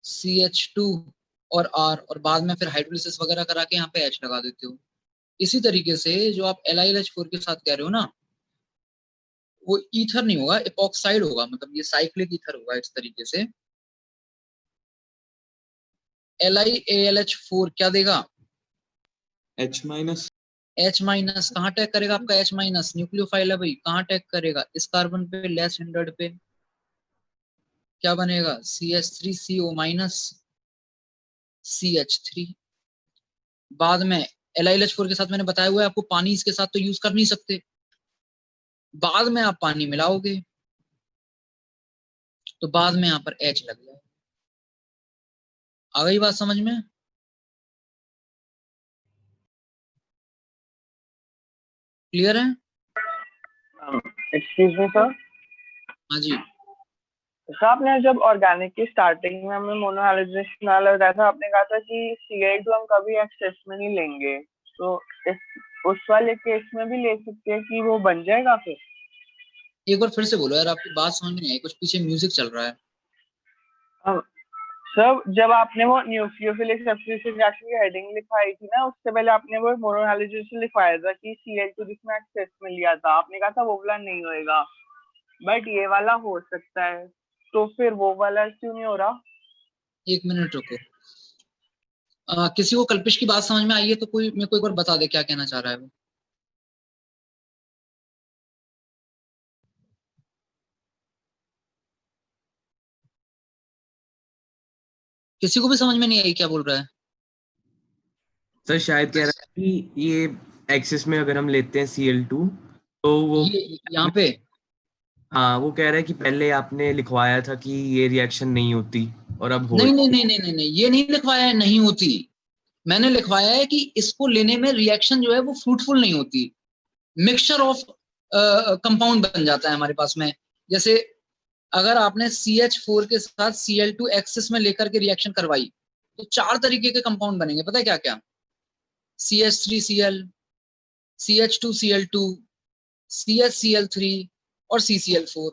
CH2 और R, और बाद में फिर हाइड्रोलिसिस वगैरह करा के यहाँ पे H लगा देते हो। इसी तरीके से जो आप LiLH4 के साथ कह रहे हो ना, वो ईथर नहीं होगा, एपॉक्साइड होगा, मतलब ये साइक्लिक ईथर होगा। इस तरीके से LiAlH4 क्या देगा, H-, H- कहाँ अटैक करेगा आपका H-, न्यूक्लियोफाइल है भाई, कहाँ अटैक करेगा, इस कार्बन पे, लेस हिंडर्ड पे। क्या बनेगा, CH3CO- CH3। बाद में LiLH4 के साथ मैंने बताया हुआ है आपको, पानी इसके साथ तो यूज कर नहीं सकते, बाद में आप पानी मिलाओगे तो बाद में यहाँ पर H लग जाए। आ गई बात समझ में? क्लियर है? Excuse me sir. हाँ जी। सर आपने जब ऑर्गेनिक की स्टार्टिंग में हमें मोनोहाइड्रेशन वाला बताया था, आपने कहा था कि Cl2 हम कभी एक्सेस में नहीं लेंगे, तो उस वाले केस में भी ले सकते हैं कि वो बन जाएगा फिर? एक बार फिर से बोलो यार, आपकी बात समझ में नहीं आई, कुछ पीछे म्यूजिक चल रहा है। सर जब आपने वो न्यूक्लियोफिलिक सब्स्टिट्यूशन रिएक्शन की हेडिंग लिखवाई थी ना, उससे पहले आपने वो मोनोहाइड्रेशन लिखवाया था कि Cl2 जिसमें एक्सेस में लिया था, आपने कहा था वो वाला नहीं होएगा, बट ये वाला हो सकता है, तो फिर वो वाला क्यों नहीं हो रहा? एक मिनट रुको। किसी को कल्पिश की बात समझ में आई है तो कोई मेरे को एक बार बता दे क्या कहना चाह रहा है वो। किसी को भी समझ में नहीं आई क्या बोल रहा है? सर शायद कह रहा है कि ये एक्सिस में अगर हम लेते हैं Cl2 तो वो यहाँ पे हाँ वो कह रहा है कि पहले आपने लिखवाया था कि ये रिएक्शन नहीं होती और अब हो नहीं नहीं नहीं नहीं नहीं नहीं, ये नहीं लिखवाया है नहीं होती। मैंने लिखवाया है कि इसको लेने में रिएक्शन जो है वो फ्रूटफुल नहीं होती, मिक्सचर ऑफ कंपाउंड बन जाता है हमारे पास में। जैसे अगर आपने CH4 के साथ Cl2 एक्सिस में लेकर के रिएक्शन करवाई तो 4 तरीके के कंपाउंड बनेंगे, पता है क्या क्या? CH3Cl, CH2Cl2, CHCl3 और CCl4।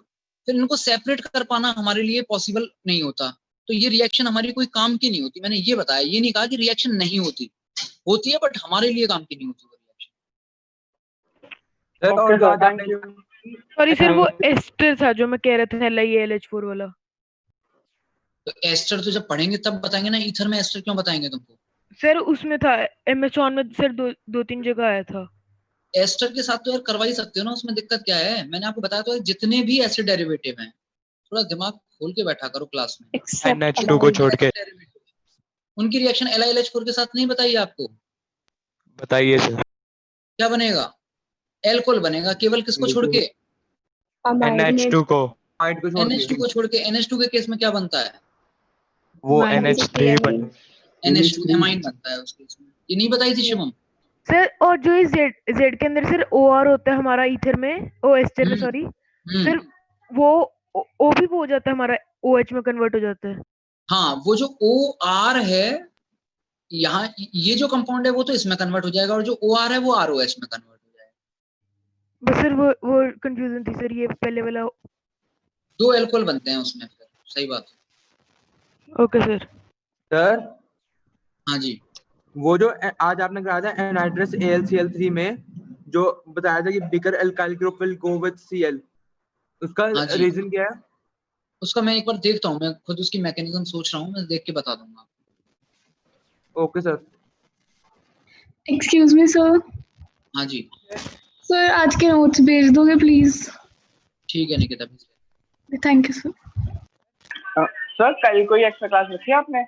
फिर इनको सेपरेट कर पाना हमारे लिए पॉसिबल नहीं होता, तो ये रिएक्शन हमारी कोई काम की नहीं होती। मैंने ये बताया, ये नहीं कहा कि रिएक्शन नहीं होती, होती है बट हमारे लिए काम की नहीं होती वो रिएक्शन। सॉरी सर, वो एस्टर था जो मैं कह रहा था, LiAlH4 वाला। तो एस्टर तो जब पढ़ेंगे तब बताएंगे ना, ईथर में एस्टर क्यों बताएंगे तुमको? सर उसमें था MS1 में सर, दो तीन जगह आया था। एस्टर के साथ तो यार करवा ही सकते हो ना, उसमें दिक्कत क्या है? मैंने आपको बताया तो जितने भी एसिड डेरिवेटिव हैं, थोड़ा दिमाग खोल के बैठा करो क्लास में। NH2 को छोड़ के उनकी रिएक्शन LiLH4 के साथ नहीं बताइए आपको? बताइए सर। क्या बनेगा? एल्कोहल बनेगा, केवल किसको छोड़ के? NH2 को। NH2 को छोड़ के। NH2 के केस में क्या बनता है? वो NH3 बन NH2 एमाइन बनता है उस केस में। ये नहीं बताई थी शिवम? सर और जो इस Z के अंदर सर OR होता है हमारा ईथर में, ओ एस्टर में सॉरी सर, वो O भी हो जाता है हमारा, OH में कन्वर्ट हो जाता है। हाँ, वो जो OR है यहाँ, ये जो कंपाउंड है वो तो इसमें कन्वर्ट हो जाएगा, और जो OR है वो ROH में कन्वर्ट हो जाएगा। बस सर वो कंफ्यूजन थी सर, ये पहले वाला 2 एल्कोहल बनते हैं उसमें फिर। सही बात है। Okay sir. सर हाँ जी, वो जो आज आपने कराया था एनहाइड्रस AlCl3 में जो बताया था कि bigger alkyl group will go with Cl, उसका रीजन क्या है? उसका मैं एक बार देखता हूँ, मैं खुद उसकी मैकेनिज्म सोच रहा हूँ, मैं देख के बता दूंगा। Okay sir. Excuse me sir. हाँ जी सर, आज के नोट्स भेज दोगे प्लीज? ठीक है Nikita, thank you sir. Sir कल कोई एक्स्ट्रा क्लास रखी है आपने?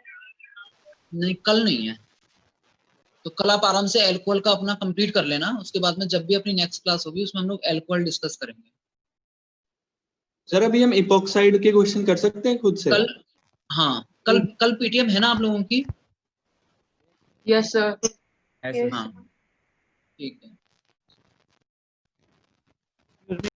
नहीं कल नहीं है, तो कल आप आराम से एल्कोहल का अपना कंप्लीट कर लेना, उसके बाद में जब भी अपनी नेक्स्ट क्लास होगी उसमें हम लोग एल्कोहल डिस्कस करेंगे। सर अभी हम इपोक्साइड के क्वेश्चन कर सकते हैं खुद से? कल हाँ, कल पीटीएम है ना आप लोगों की? Yes sir. हाँ ठीक है।